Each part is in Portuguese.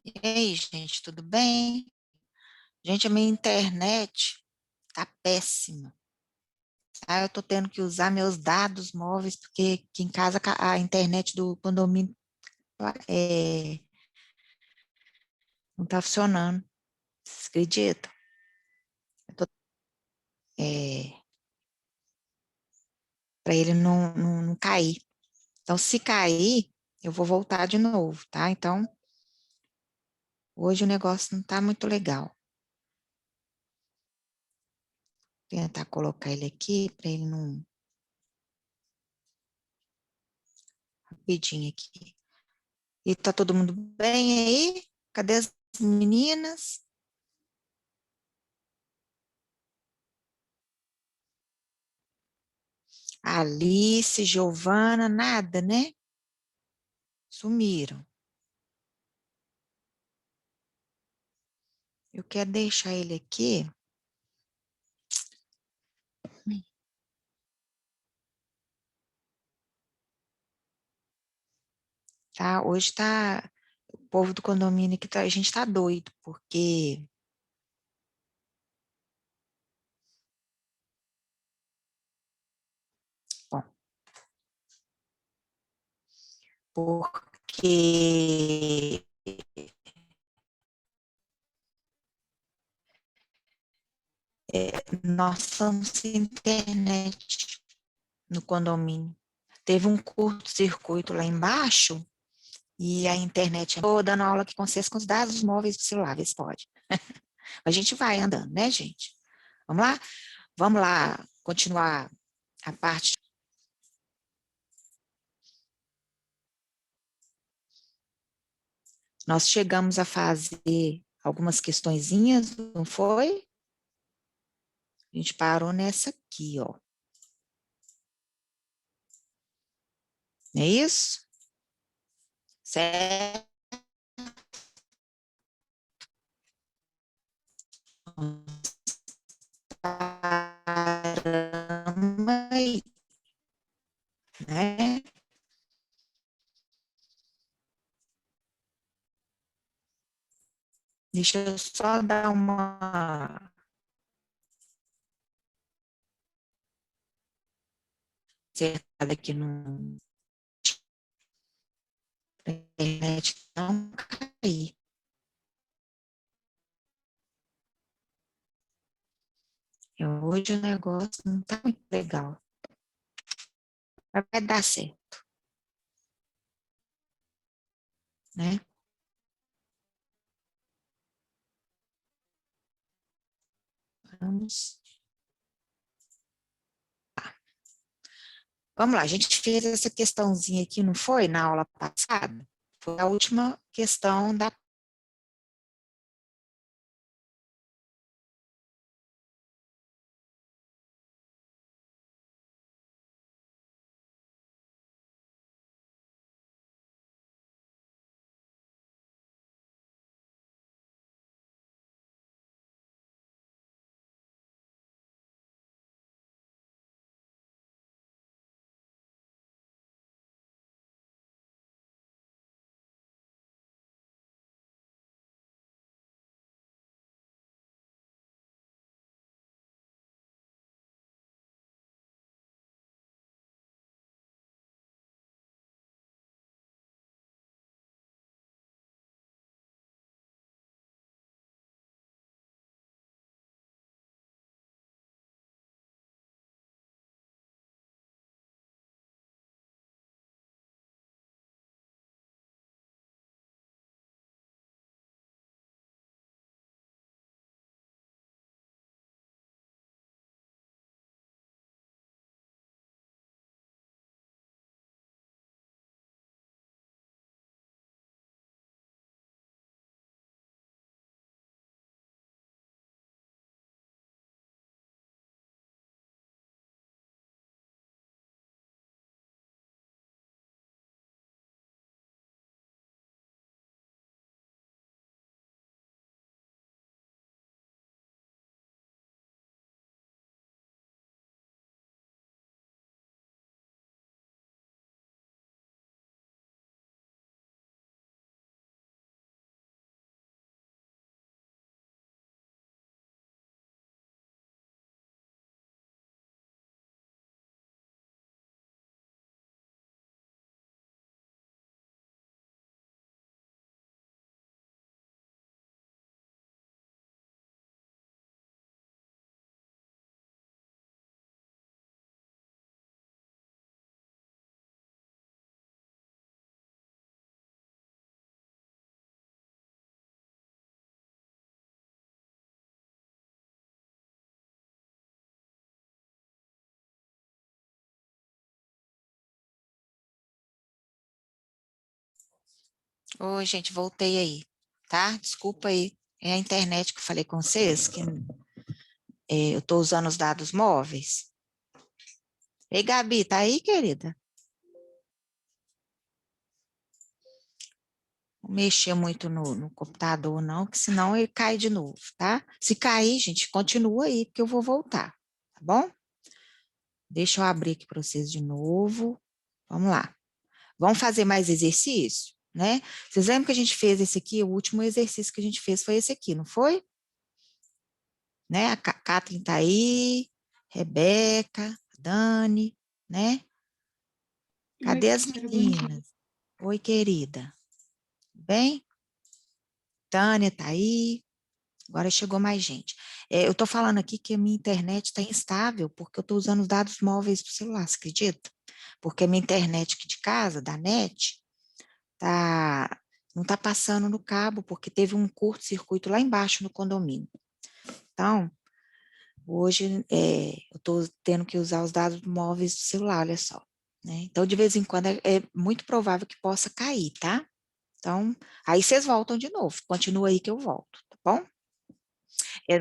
E aí, gente, tudo bem? Gente, a minha internet tá péssima, tá? Eu tô tendo que usar meus dados móveis, porque aqui em casa a internet do condomínio é, não tá funcionando. Vocês acreditam? Eu tô, é, para ele não cair. Então, se cair, eu vou voltar de novo, tá? Então, hoje o negócio não tá muito legal. Vou tentar colocar ele aqui para ele não. Rapidinho aqui. E tá todo mundo bem aí? Cadê as meninas? Alice, Giovana, nada, né? Sumiram. Eu quero deixar ele aqui, tá? Hoje tá, o povo do condomínio aqui, a gente tá doido, bom, porque nós somos sem internet no condomínio. Teve um curto-circuito lá embaixo e a internet, estou dando aula aqui com vocês com os dados móveis do celular, vê se pode. A gente vai andando, né, gente? Vamos lá? Vamos lá continuar a parte. Nós chegamos a fazer algumas questõezinhas, não foi? A gente parou nessa aqui, ó. Não é isso? Certo? Paramos aí, né? Deixa eu só dar uma acertada aqui no internet, não cair. Hoje o negócio não tá muito legal. Mas vai dar certo, né? Vamos. Vamos lá, a gente fez essa questãozinha aqui, não foi? Na aula passada? Foi a última questão da Oi, gente, voltei aí, tá? Desculpa aí. É a internet que eu falei com vocês, que eu estou usando os dados móveis. Ei, Gabi, tá aí, querida? Não mexer muito no computador, não, que senão ele cai de novo, tá? Se cair, gente, continua aí, porque eu vou voltar, tá bom? Deixa eu abrir aqui para vocês de novo. Vamos lá. Vamos fazer mais exercício, né? Vocês lembram que a gente fez esse aqui? O último exercício que a gente fez foi esse aqui, não foi? Né? A Catherine tá aí, Rebeca, Dani, né? Oi, Cadê as professora, bom dia. meninas? Oi, querida. Bem? Tânia tá aí. Agora chegou mais gente. Eu tô falando aqui que a minha internet está instável, porque eu tô usando os dados móveis do celular, você acredita? Porque a minha internet aqui de casa, da NET, tá, não tá passando no cabo, porque teve um curto-circuito lá embaixo no condomínio. Então, hoje eu estou tendo que usar os dados móveis do celular, olha só. Né? Então, de vez em quando, é muito provável que possa cair, tá? Então, aí vocês voltam de novo. Continua aí que eu volto, tá bom?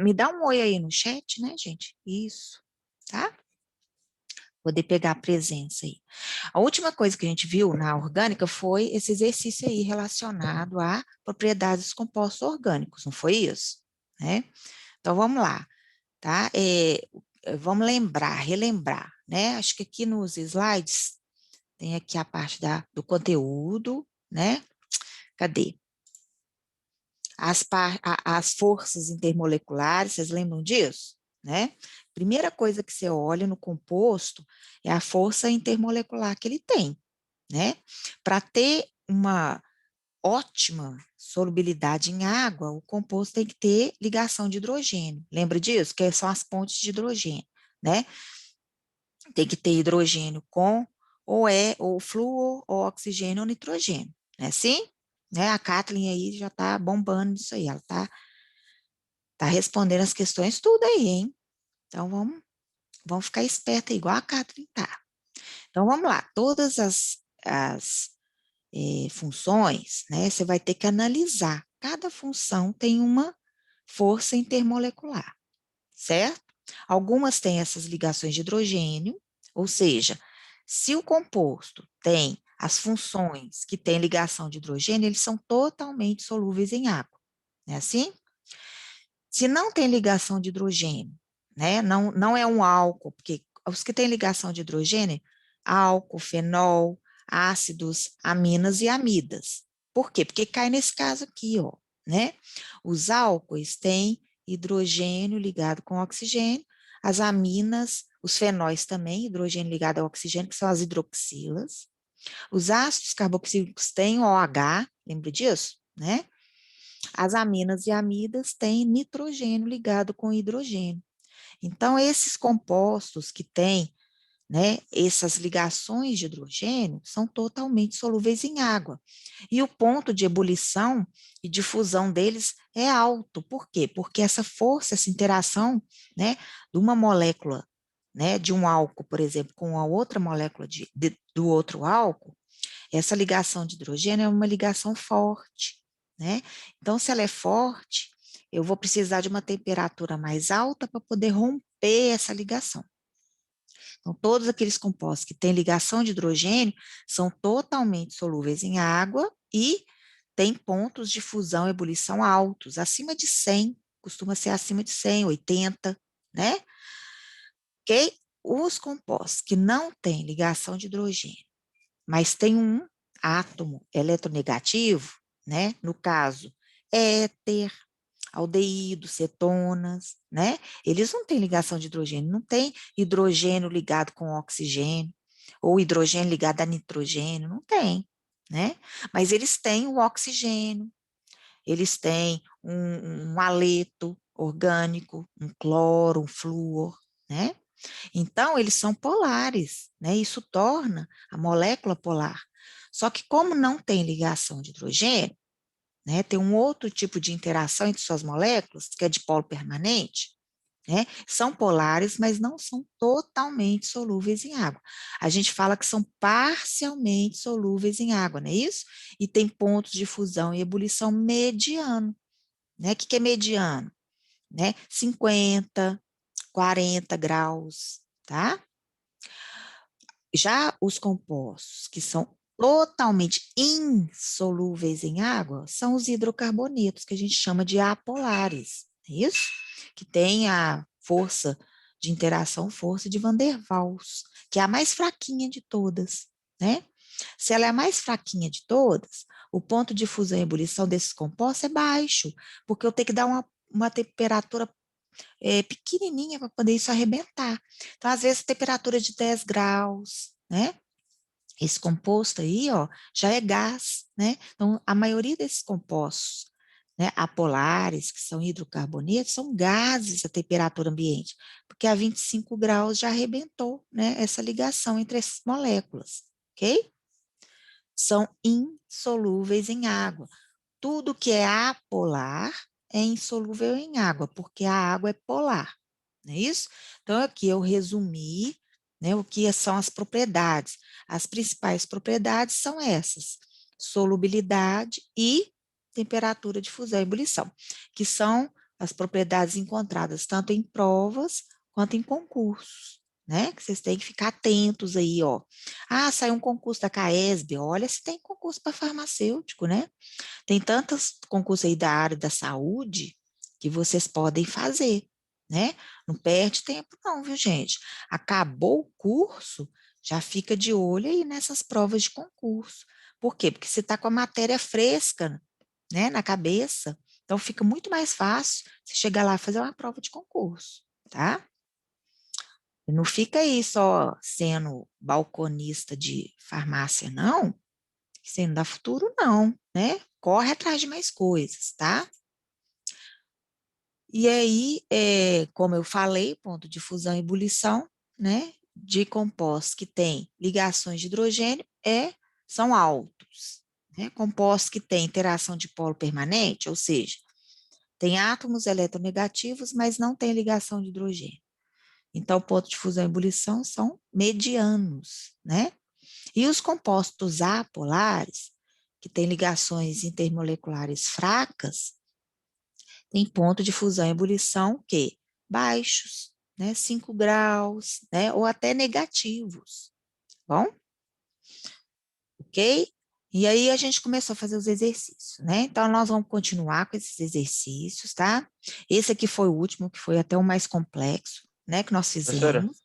Me dá um oi aí no chat, né, gente? Isso, tá? Poder pegar a presença aí. A última coisa que a gente viu na orgânica foi esse exercício aí relacionado a propriedades dos compostos orgânicos, não foi isso? Né? Então, vamos lá. Tá? Vamos lembrar, relembrar, né? Acho que aqui nos slides tem aqui a parte do conteúdo, né? Cadê? As forças intermoleculares, vocês lembram disso? Né? Primeira coisa que você olha no composto é a força intermolecular que ele tem, né? Para ter uma ótima solubilidade em água, o composto tem que ter ligação de hidrogênio. Lembra disso? Que são as pontes de hidrogênio, né? Tem que ter hidrogênio com ou flúor, ou oxigênio ou nitrogênio, não é assim? Né? A Kathleen aí já está bombando isso aí, ela tá respondendo as questões tudo aí, hein? Então vamos ficar esperta igual a Kathleen tá. Então vamos lá, todas as funções, né? Você vai ter que analisar. Cada função tem uma força intermolecular, certo? Algumas têm essas ligações de hidrogênio, ou seja, se o composto tem as funções que têm ligação de hidrogênio, eles são totalmente solúveis em água. Não é assim? Se não tem ligação de hidrogênio, né, não é um álcool, porque os que têm ligação de hidrogênio, álcool, fenol, ácidos, aminas e amidas. Por quê? Porque cai nesse caso aqui, ó, né? Os álcoois têm hidrogênio ligado com oxigênio, as aminas, os fenóis também, hidrogênio ligado ao oxigênio, que são as hidroxilas. Os ácidos carboxílicos têm OH, lembra disso, né? As aminas e amidas têm nitrogênio ligado com hidrogênio. Então, esses compostos que têm, né, essas ligações de hidrogênio são totalmente solúveis em água. E o ponto de ebulição e de fusão deles é alto. Por quê? Porque essa força, essa interação, né, de uma molécula, né, de um álcool, por exemplo, com a outra molécula do outro álcool, essa ligação de hidrogênio é uma ligação forte, né? Então, se ela é forte, eu vou precisar de uma temperatura mais alta para poder romper essa ligação. Então, todos aqueles compostos que têm ligação de hidrogênio são totalmente solúveis em água e têm pontos de fusão e ebulição altos, acima de 100, costuma ser acima de 100, 80, né? Ok? Os compostos que não têm ligação de hidrogênio, mas tem um átomo eletronegativo, né? No caso, éter, aldeído, cetonas, né? Eles não têm ligação de hidrogênio, não tem hidrogênio ligado com oxigênio, ou hidrogênio ligado a nitrogênio, não tem, né? Mas eles têm o oxigênio, eles têm um haleto orgânico, um cloro, um flúor, né? Então, eles são polares, né? Isso torna a molécula polar. Só que, como não tem ligação de hidrogênio, né, tem um outro tipo de interação entre suas moléculas, que é de polo permanente, né? São polares, mas não são totalmente solúveis em água. A gente fala que são parcialmente solúveis em água, não é isso? E tem pontos de fusão e ebulição mediano, né? O que é mediano? Né? 50, 40 graus, tá? Já os compostos que são totalmente insolúveis em água são os hidrocarbonetos, que a gente chama de apolares, é isso? Que tem a força de interação, força de Van der Waals, que é a mais fraquinha de todas, né? Se ela é a mais fraquinha de todas, o ponto de fusão e ebulição desses compostos é baixo, porque eu tenho que dar uma temperatura pequenininha para poder isso arrebentar. Então, às vezes, temperatura de 10 graus, né? Esse composto aí, ó, já é gás, né? Então, a maioria desses compostos, né, apolares, que são hidrocarbonetos, são gases a temperatura ambiente, porque a 25 graus já arrebentou, né, essa ligação entre essas moléculas, ok? São insolúveis em água. Tudo que é apolar é insolúvel em água, porque a água é polar, não é isso? Então, aqui eu resumi, né, o que são as propriedades. As principais propriedades são essas: solubilidade e temperatura de fusão e ebulição, que são as propriedades encontradas tanto em provas quanto em concursos, né? Que vocês têm que ficar atentos aí, ó. Ah, saiu um concurso da CAESB, olha se tem concurso para farmacêutico, né? Tem tantos concursos aí da área da saúde que vocês podem fazer, né? Não perde tempo não, viu, gente? Acabou o curso, já fica de olho aí nessas provas de concurso. Por quê? Porque você está com a matéria fresca, né, na cabeça. Então, fica muito mais fácil você chegar lá e fazer uma prova de concurso, tá? E não fica aí só sendo balconista de farmácia, não, que você não dá futuro, não, né? Corre atrás de mais coisas, tá? E aí, como eu falei, ponto de fusão e ebulição, né? De compostos que têm ligações de hidrogênio são altos, né? Compostos que têm interação de polo permanente, ou seja, tem átomos eletronegativos, mas não tem ligação de hidrogênio. Então, ponto de fusão e ebulição são medianos, né? E os compostos apolares, que têm ligações intermoleculares fracas, têm ponto de fusão e ebulição que baixos, né, 5 graus, né, ou até negativos, bom? Ok? E aí a gente começou a fazer os exercícios, né? Então nós vamos continuar com esses exercícios, tá? Esse aqui foi o último, que foi até o mais complexo, né, que nós Professora, fizemos.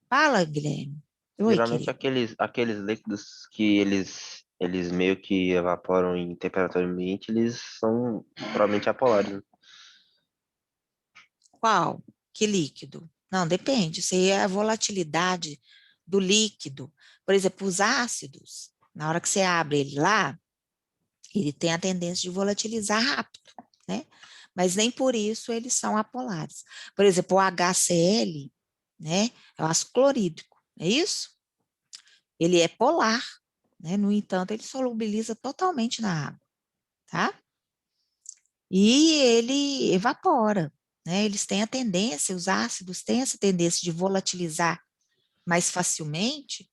Fala, Guilherme. Oi, geralmente querido. aqueles líquidos que eles meio que evaporam em temperatura ambiente, eles são provavelmente apolares, né? Qual? Que líquido? Não, depende. Isso aí é a volatilidade do líquido. Por exemplo, os ácidos, na hora que você abre ele lá, ele tem a tendência de volatilizar rápido, né? Mas nem por isso eles são apolares. Por exemplo, o HCl, né? É o ácido clorídrico, é isso? Ele é polar, né? No entanto, ele solubiliza totalmente na água, tá? E ele evapora, né? Eles têm a tendência, os ácidos têm essa tendência de volatilizar mais facilmente,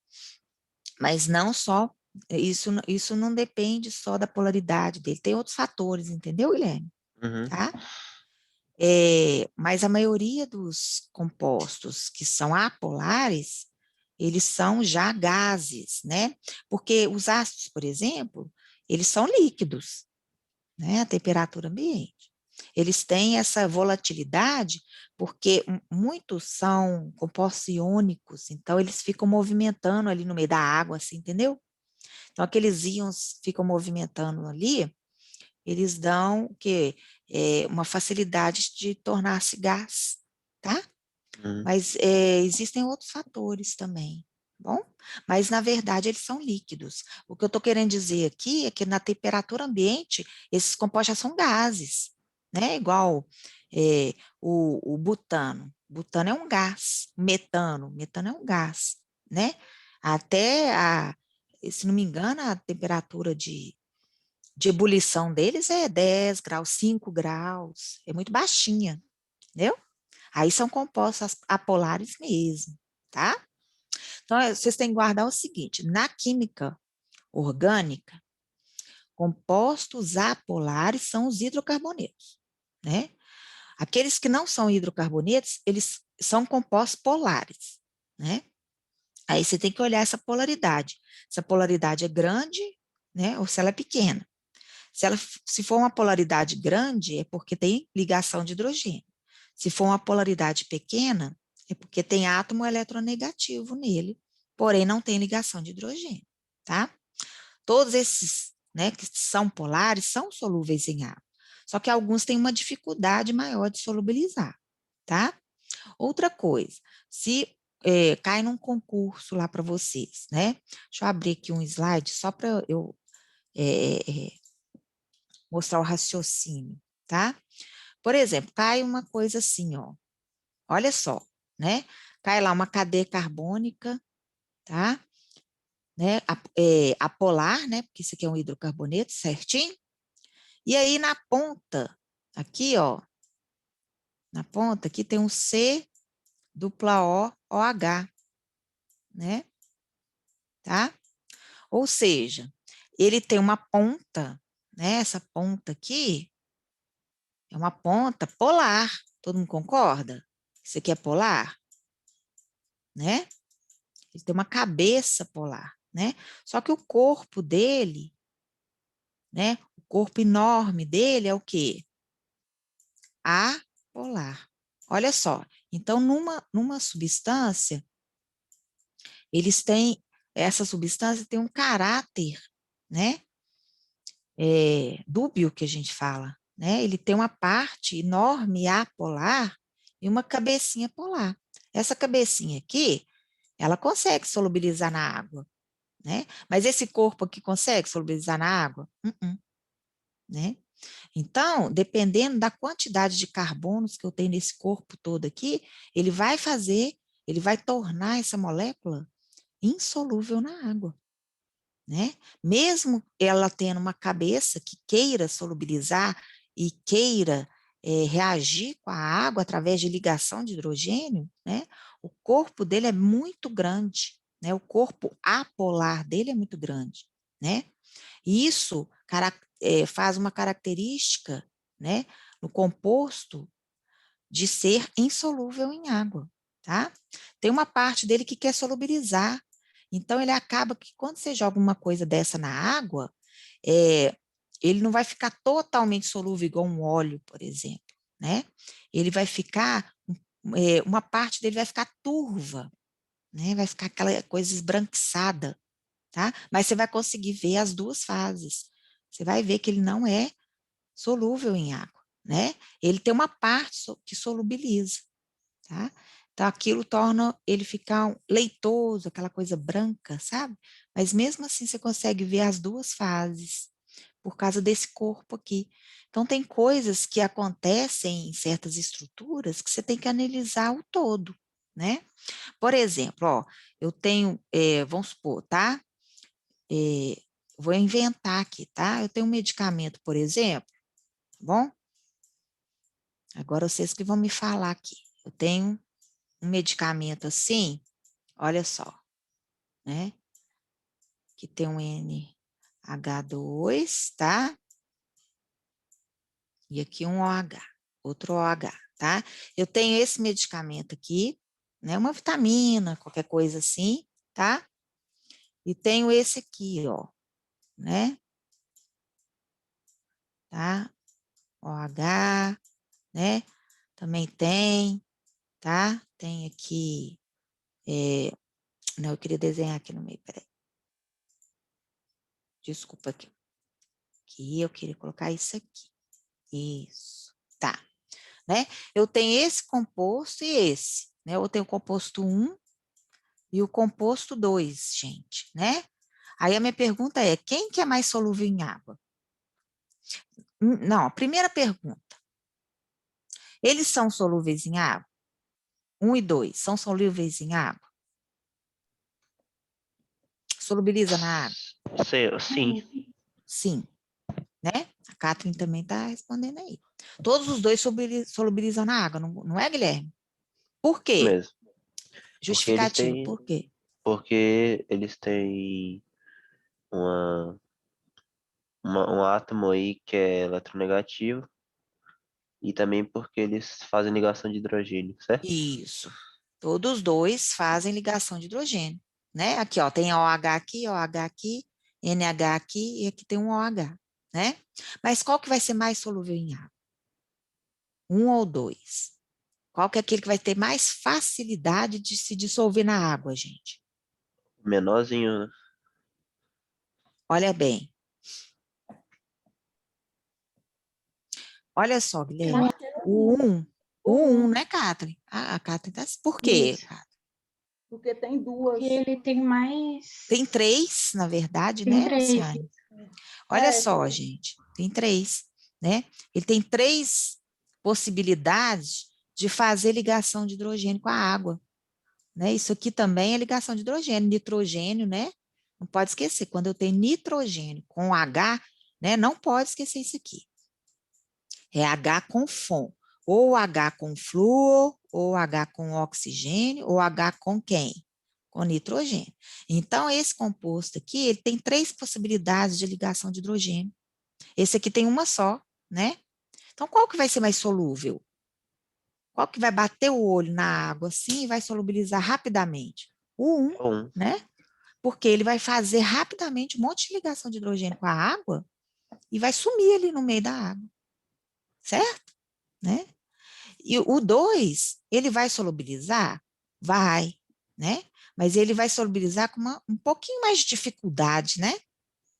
mas não só, isso não depende só da polaridade dele, tem outros fatores, entendeu, Guilherme? Uhum. Tá? Mas a maioria dos compostos que são apolares, eles são já gases, né? Porque os ácidos, por exemplo, eles são líquidos, né? A temperatura ambiente. Eles têm essa volatilidade porque muitos são compostos iônicos, então eles ficam movimentando ali no meio da água, assim, entendeu? Então aqueles íons ficam movimentando ali, eles dão o quê? Uma facilidade de tornar-se gás, tá? Uhum. Mas existem outros fatores também, bom? Mas, na verdade, eles são líquidos. O que eu estou querendo dizer aqui é que na temperatura ambiente, esses compostos já são gases, né? Igual o butano. Butano é um gás. Metano é um gás, né? Até se não me engano, a temperatura de ebulição deles é 10 graus, 5 graus, é muito baixinha, entendeu? Aí são compostos apolares mesmo, tá? Então, vocês têm que guardar o seguinte, na química orgânica, compostos apolares são os hidrocarbonetos, né? Aqueles que não são hidrocarbonetos, eles são compostos polares, né? Aí você tem que olhar essa polaridade. Se a polaridade é grande, né, ou se ela é pequena. Se for uma polaridade grande, é porque tem ligação de hidrogênio. Se for uma polaridade pequena, é porque tem átomo eletronegativo nele, porém não tem ligação de hidrogênio, tá? Todos esses, né, que são polares, são solúveis em água. Só que alguns têm uma dificuldade maior de solubilizar, tá? Outra coisa, se cai num concurso lá para vocês, né? Deixa eu abrir aqui um slide só para eu mostrar o raciocínio, tá? Por exemplo, cai uma coisa assim, ó. Olha só, né? Cai lá uma cadeia carbônica, tá? Né? Apolar, né? Porque isso aqui é um hidrocarboneto, certinho? E aí na ponta, aqui, ó, na ponta aqui tem um C dupla O, OH, né? Tá? Ou seja, ele tem uma ponta, né? Essa ponta aqui é uma ponta polar. Todo mundo concorda? Isso aqui é polar, né? Ele tem uma cabeça polar, né? Só que o corpo dele, né? O corpo enorme dele é o quê? Apolar. Olha só. Então, numa substância, essa substância tem um caráter, né? Dúbio que a gente fala, né? Ele tem uma parte enorme apolar e uma cabecinha polar. Essa cabecinha aqui, ela consegue solubilizar na água, né? Mas esse corpo aqui consegue solubilizar na água? Né? Então, dependendo da quantidade de carbonos que eu tenho nesse corpo todo aqui, ele vai tornar essa molécula insolúvel na água, né? Mesmo ela tendo uma cabeça que queira solubilizar e queira reagir com a água através de ligação de hidrogênio, né? O corpo dele é muito grande, né? O corpo apolar dele é muito grande, né? E isso faz uma característica, né, no composto de ser insolúvel em água, tá? Tem uma parte dele que quer solubilizar, então ele acaba que quando você joga uma coisa dessa na água, ele não vai ficar totalmente solúvel igual um óleo, por exemplo, né? Ele vai ficar, uma parte dele vai ficar turva, né? Vai ficar aquela coisa esbranquiçada, tá? Mas você vai conseguir ver as duas fases. Você vai ver que ele não é solúvel em água, né? Ele tem uma parte que solubiliza, tá? Então, aquilo torna ele ficar leitoso, aquela coisa branca, sabe? Mas mesmo assim você consegue ver as duas fases, por causa desse corpo aqui. Então, tem coisas que acontecem em certas estruturas que você tem que analisar o todo, né? Por exemplo, ó, eu tenho, vamos supor, tá? Vou inventar aqui, tá? Eu tenho um medicamento, por exemplo, tá bom? Agora vocês que vão me falar aqui. Eu tenho um medicamento assim, olha só, né? Que tem um NH2, tá? E aqui um OH, outro OH, tá? Eu tenho esse medicamento aqui, né? Uma vitamina, qualquer coisa assim, tá? E tenho esse aqui, ó, né? Tá? OH, né? Também tem, tá? Tem aqui, não, eu queria desenhar aqui no meio, peraí. Desculpa aqui. Aqui eu queria colocar isso aqui. Isso, tá. Né? Eu tenho esse composto e esse, né? Eu tenho o composto 1 e o composto 2, gente, né? Aí a minha pergunta é, quem que é mais solúvel em água? Não, a primeira pergunta. Eles são solúveis em água? 1 e 2 são solúveis em água? Solubiliza na água? Sim. Sim, né? A Catherine também está respondendo aí. Todos os dois solubilizam na água, não é, Guilherme? Por Isso quê? mesmo. Justificativa, por quê? Porque eles têm uma, um átomo aí que é eletronegativo e também porque eles fazem ligação de hidrogênio, certo? Isso. Todos dois fazem ligação de hidrogênio, né? Aqui, ó, tem OH aqui, NH aqui e aqui tem um OH, né? Mas qual que vai ser mais solúvel em água? Um ou dois? Qual que é aquele que vai ter mais facilidade de se dissolver na água, gente? Menorzinho, né? Olha bem. Olha só, Guilherme. O 1, né, Catherine? A Catherine tá... Por quê, Isso. Catherine? Porque tem duas. Porque ele tem mais. Tem 3, na verdade, Tem né, 3. Luciane? Olha só, gente. Tem 3, né? Ele tem 3 possibilidades de fazer ligação de hidrogênio com a água, né? Isso aqui também é ligação de hidrogênio, nitrogênio, né? Não pode esquecer, quando eu tenho nitrogênio com H, né? Não pode esquecer isso aqui. É H com FON, ou H com flúor, ou H com oxigênio, ou H com quem? Com nitrogênio. Então, esse composto aqui, ele tem 3 possibilidades de ligação de hidrogênio. Esse aqui tem uma só, né? Então, qual que vai ser mais solúvel? Qual que vai bater o olho na água assim e vai solubilizar rapidamente? O 1, É um. né? Porque ele vai fazer rapidamente um monte de ligação de hidrogênio com a água e vai sumir ali no meio da água, certo? Né? E o 2, ele vai solubilizar? Vai, né? Mas ele vai solubilizar com um pouquinho mais de dificuldade, né?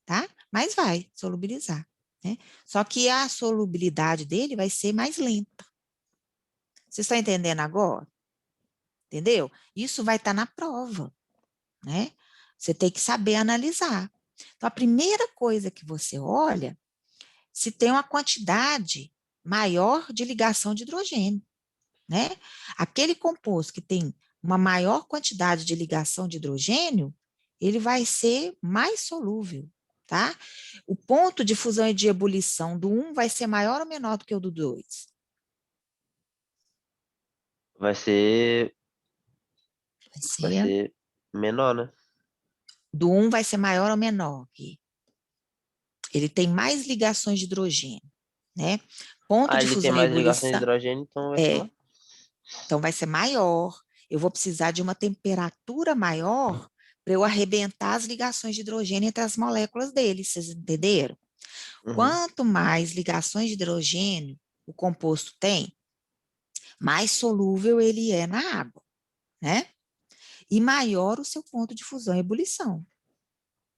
Tá? Mas vai solubilizar, né? Só que a solubilidade dele vai ser mais lenta. Vocês estão entendendo agora? Entendeu? Isso vai estar na prova, né? Você tem que saber analisar. Então, a primeira coisa que você olha, se tem uma quantidade maior de ligação de hidrogênio, né? Aquele composto que tem uma maior quantidade de ligação de hidrogênio, ele vai ser mais solúvel, tá? O ponto de fusão e de ebulição do 1 vai ser maior ou menor do que o do 2? Vai ser, Vai vai ser, ser menor, né? do 1 vai ser maior ou menor aqui. Ele tem mais ligações de hidrogênio, né? Ponto Ah, de ele tem fusão e mais ligação de ebulição, hidrogênio, então vai ser é, mais. então vai ser maior. Eu vou precisar de uma temperatura maior para eu arrebentar as ligações de hidrogênio entre as moléculas dele, vocês entenderam? Uhum. Quanto mais ligações de hidrogênio o composto tem, mais solúvel ele é na água, né? E maior o seu ponto de fusão e ebulição.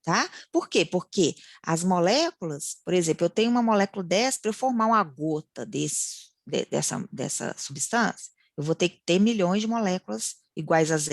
Tá? Por quê? Porque as moléculas, por exemplo, eu tenho uma molécula dessa, para eu formar uma gota dessa substância, eu vou ter que ter milhões de moléculas iguais às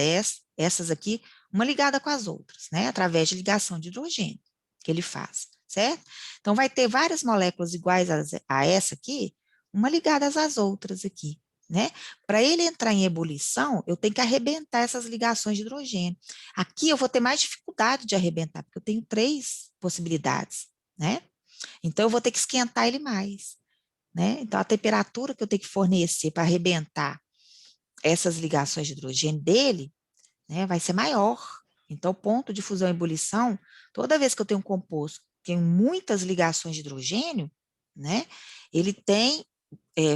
essas aqui, uma ligada com as outras, né? Através de ligação de hidrogênio que ele faz, certo? Então, vai ter várias moléculas iguais a essa aqui, uma ligada às outras aqui, né? Para ele entrar em ebulição, eu tenho que arrebentar essas ligações de hidrogênio. Aqui eu vou ter mais dificuldade de arrebentar, porque eu tenho 3 possibilidades, né? Então eu vou ter que esquentar ele mais, né? Então a temperatura que eu tenho que fornecer para arrebentar essas ligações de hidrogênio dele, né, vai ser maior. Então o ponto de fusão e ebulição, toda vez que eu tenho um composto que tem muitas ligações de hidrogênio, né? Ele tem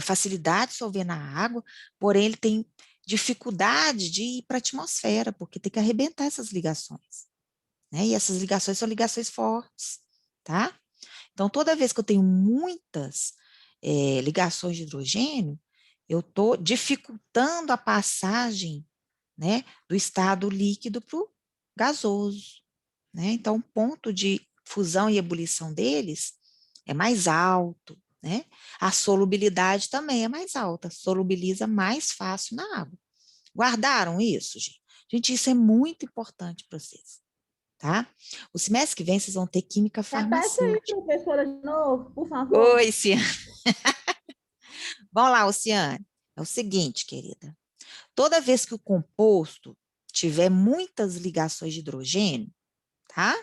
facilidade de dissolver na água, porém ele tem dificuldade de ir para a atmosfera, porque tem que arrebentar essas ligações, né? E essas ligações são ligações fortes, tá? Então, toda vez que eu tenho muitas ligações de hidrogênio, eu estou dificultando a passagem, né, do estado líquido para o gasoso, né? Então, o ponto de fusão e ebulição deles é mais alto, né? A solubilidade também é mais alta, solubiliza mais fácil na água. Guardaram isso, gente? Gente, isso é muito importante para vocês, tá? O semestre que vem vocês vão ter química Repete aí, farmacêutica. professora, de novo, por favor. Oi, Ciane. Vamos lá, Luciane. É o seguinte, querida. Toda vez que o composto tiver muitas ligações de hidrogênio, tá?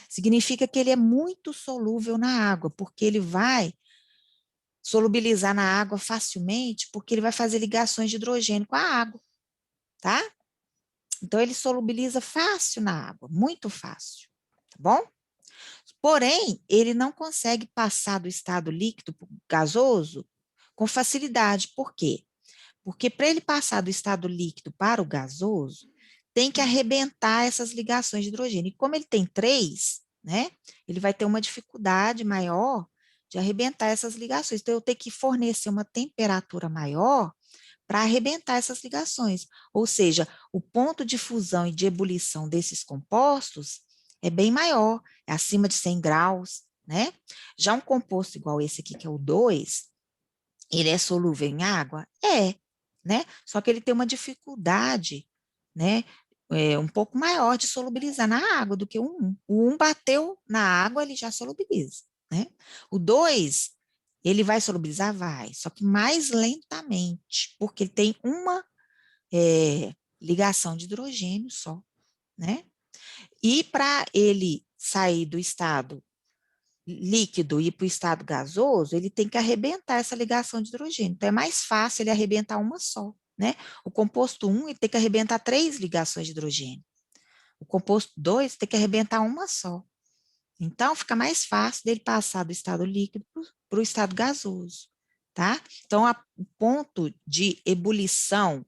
Significa que ele é muito solúvel na água, porque ele vai solubilizar na água facilmente, porque ele vai fazer ligações de hidrogênio com a água, tá? Então, ele solubiliza fácil na água, muito fácil, tá bom? Porém, ele não consegue passar do estado líquido para o gasoso com facilidade. Por quê? Porque para ele passar do estado líquido para o gasoso, tem que arrebentar essas ligações de hidrogênio. E como ele tem 3, né, ele vai ter uma dificuldade maior de arrebentar essas ligações. Então, eu tenho que fornecer uma temperatura maior para arrebentar essas ligações. Ou seja, o ponto de fusão e de ebulição desses compostos é bem maior, é acima de 100 graus, né? Já um composto igual esse aqui, que é o 2, ele é solúvel em água? É, né? Só que ele tem uma dificuldade, né? Um pouco maior de solubilizar na água do que o 1. O 1 bateu na água, ele já solubiliza, né? O 2, ele vai solubilizar? Vai, só que mais lentamente, porque ele tem uma ligação de hidrogênio só, né? E para ele sair do estado líquido e ir para o estado gasoso, ele tem que arrebentar essa ligação de hidrogênio. Então, é mais fácil ele arrebentar uma só, né? O composto 1, ele tem que arrebentar 3 ligações de hidrogênio. O composto 2 tem que arrebentar uma só. Então, fica mais fácil dele passar do estado líquido para o estado gasoso, tá? Então, o ponto de ebulição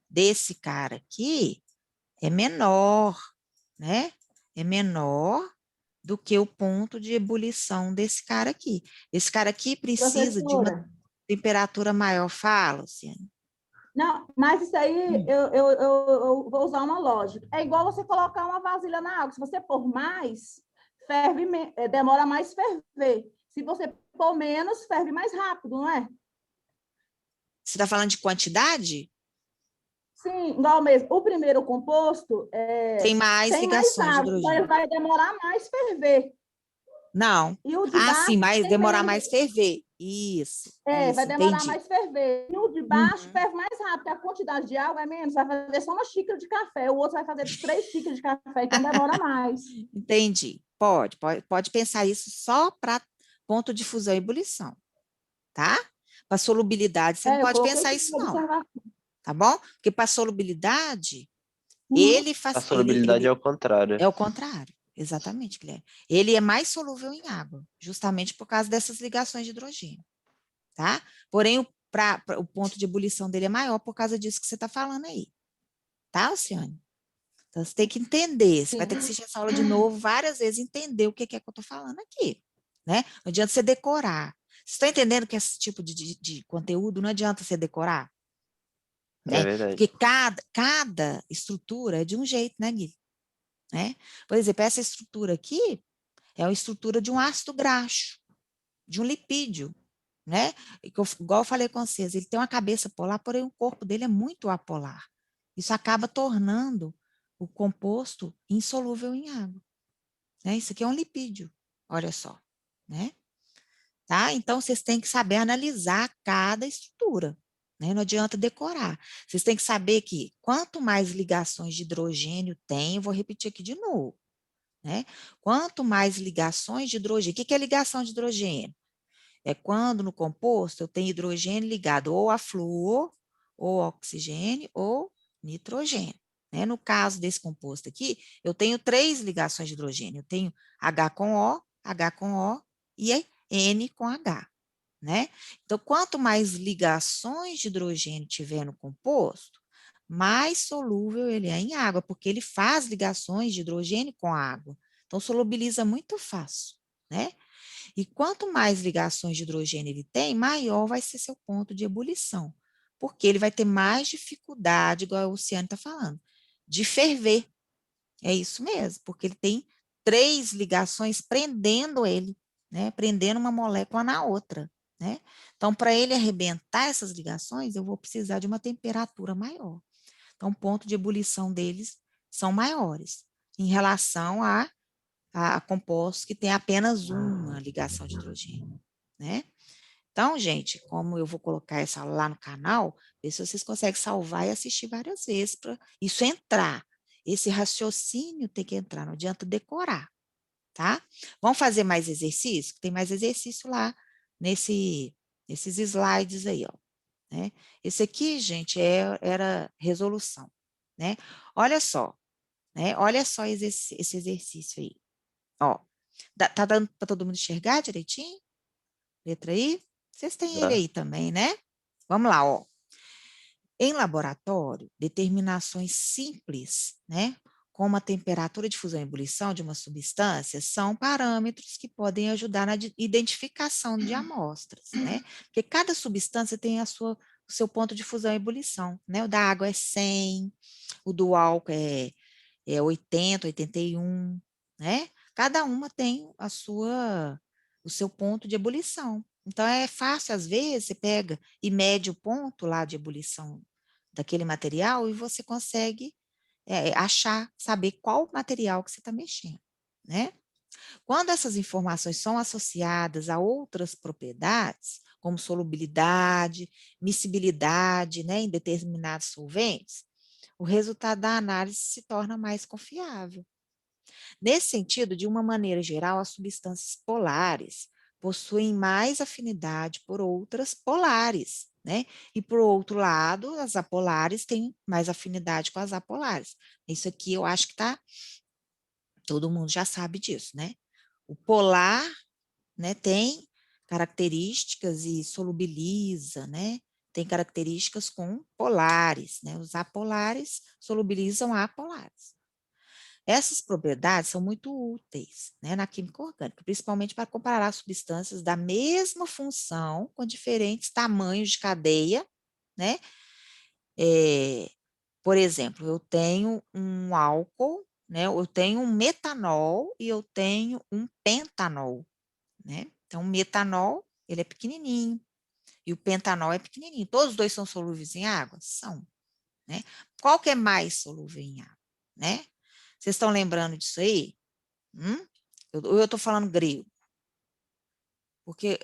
desse cara aqui é menor, né? É menor do que o ponto de ebulição desse cara aqui. Esse cara aqui precisa de uma Professora, temperatura maior. Fala, Luciana. não, mas isso aí eu vou usar uma lógica. É igual você colocar uma vasilha na água. Se você pôr mais, demora mais ferver. Se você pôr menos, ferve mais rápido, não é? Você está falando de quantidade? Sim, igual mesmo. O primeiro composto Tem mais tem mais ligações de água, então ele hidrogênio. vai demorar mais ferver. Não. E o de Ah, sim, baixo mas tem demorar menos. mais ferver. Isso, Vai isso, demorar entendi. mais ferver. E o de baixo Uhum. ferve mais rápido, a quantidade de água é menos, vai fazer só uma xícara de café, o outro vai fazer 3 xícaras de café, então demora mais. Entendi. Pode pensar isso só para ponto de fusão e ebulição, tá? Para solubilidade, você não Eu pode coloquei pensar isso isso, para não, observar. tá bom? Porque para solubilidade, Uhum. ele A faz, solubilidade é o contrário. é o contrário, exatamente, Guilherme. Ele é mais solúvel em água, justamente por causa dessas ligações de hidrogênio, tá? Porém, o ponto de ebulição dele é maior por causa disso que você está falando aí, tá, Luciane? Então, você tem que entender, você vai Sim. ter que assistir essa aula de novo várias vezes, entender o que é que eu estou falando aqui, né? Não adianta você decorar. Você está entendendo que esse tipo de conteúdo não adianta você decorar, É né? Porque verdade. cada estrutura é de um jeito, né, Gui? Né? Por exemplo, essa estrutura aqui é uma estrutura de um ácido graxo, de um lipídio, né? Igual eu falei com vocês, ele tem uma cabeça polar, porém o corpo dele é muito apolar. Isso acaba tornando o composto insolúvel em água, né? Isso aqui é um lipídio, olha só, né? Tá? Então, vocês têm que saber analisar cada estrutura, né? Não adianta decorar. Vocês têm que saber que quanto mais ligações de hidrogênio tem, eu vou repetir aqui de novo, né? Quanto mais ligações de hidrogênio, o que é ligação de hidrogênio? É quando no composto eu tenho hidrogênio ligado ou a flúor, ou oxigênio, ou nitrogênio. Né? No caso desse composto aqui, eu tenho 3 ligações de hidrogênio. Eu tenho H com O e N com H. Né? Então, quanto mais ligações de hidrogênio tiver no composto, mais solúvel ele é em água, porque ele faz ligações de hidrogênio com água. Então, solubiliza muito fácil, né? E quanto mais ligações de hidrogênio ele tem, maior vai ser seu ponto de ebulição, porque ele vai ter mais dificuldade, igual a Luciane está falando, de ferver. É isso mesmo, porque ele tem 3 ligações prendendo ele, né? Prendendo uma molécula na outra, né? Então, para ele arrebentar essas ligações, eu vou precisar de uma temperatura maior. Então, o ponto de ebulição deles são maiores em relação a compostos que têm apenas uma ligação de hidrogênio, né? Então, gente, como eu vou colocar essa aula lá no canal, ver se vocês conseguem salvar e assistir várias vezes para isso entrar. Esse raciocínio tem que entrar, não adianta decorar, tá? Vamos fazer mais exercício? Tem mais exercício lá nesse Esses slides aí, ó, né? Esse aqui, gente, era resolução, né? Olha só, né? Olha só esse exercício aí, ó. Tá dando para todo mundo enxergar direitinho? Letra I? Vocês têm ele Tá? aí também, né? Vamos lá, ó. Em laboratório, determinações simples, né, como a temperatura de fusão e ebulição de uma substância, são parâmetros que podem ajudar na identificação de amostras, né? Porque cada substância tem o seu ponto de fusão e ebulição, né? O da água é 100, o do álcool é 80, 81, né? Cada uma tem o seu ponto de ebulição. Então, é fácil, às vezes, você pega e mede o ponto lá de ebulição daquele material e você consegue achar, saber qual material que você está mexendo, né? Quando essas informações são associadas a outras propriedades, como solubilidade, miscibilidade, né, em determinados solventes, o resultado da análise se torna mais confiável. Nesse sentido, de uma maneira geral, as substâncias polares possuem mais afinidade por outras polares, né? E, por outro lado, as apolares têm mais afinidade com as apolares. Isso aqui eu acho que todo mundo já sabe disso, né? O polar, né, tem características e solubiliza, né? Tem características com polares, né? Os apolares solubilizam apolares. Essas propriedades são muito úteis, né, na química orgânica, principalmente para comparar substâncias da mesma função com diferentes tamanhos de cadeia, né? Por exemplo, eu tenho um álcool, né? Eu tenho um metanol e eu tenho um pentanol, né? Então, o metanol, ele é pequenininho e o pentanol é pequenininho. Todos os dois são solúveis em água? São, né? Qual que é mais solúvel em água, né? Vocês estão lembrando disso aí? Eu estou falando grego, porque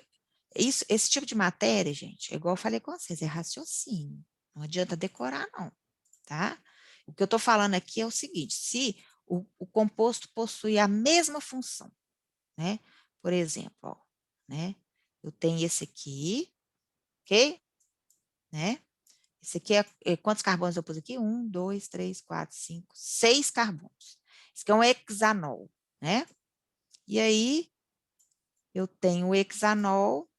esse tipo de matéria, gente, é igual eu falei com vocês, é raciocínio. Não adianta decorar, não, tá? O que eu estou falando aqui é o seguinte: se o composto possui a mesma função, né? Por exemplo, ó, né? Eu tenho esse aqui, ok? Né? Esse aqui quantos carbonos eu pus aqui? 1, 2, 3, 4, 5, 6 carbonos. Esse aqui é um hexanol, né? E aí, eu tenho o hexanol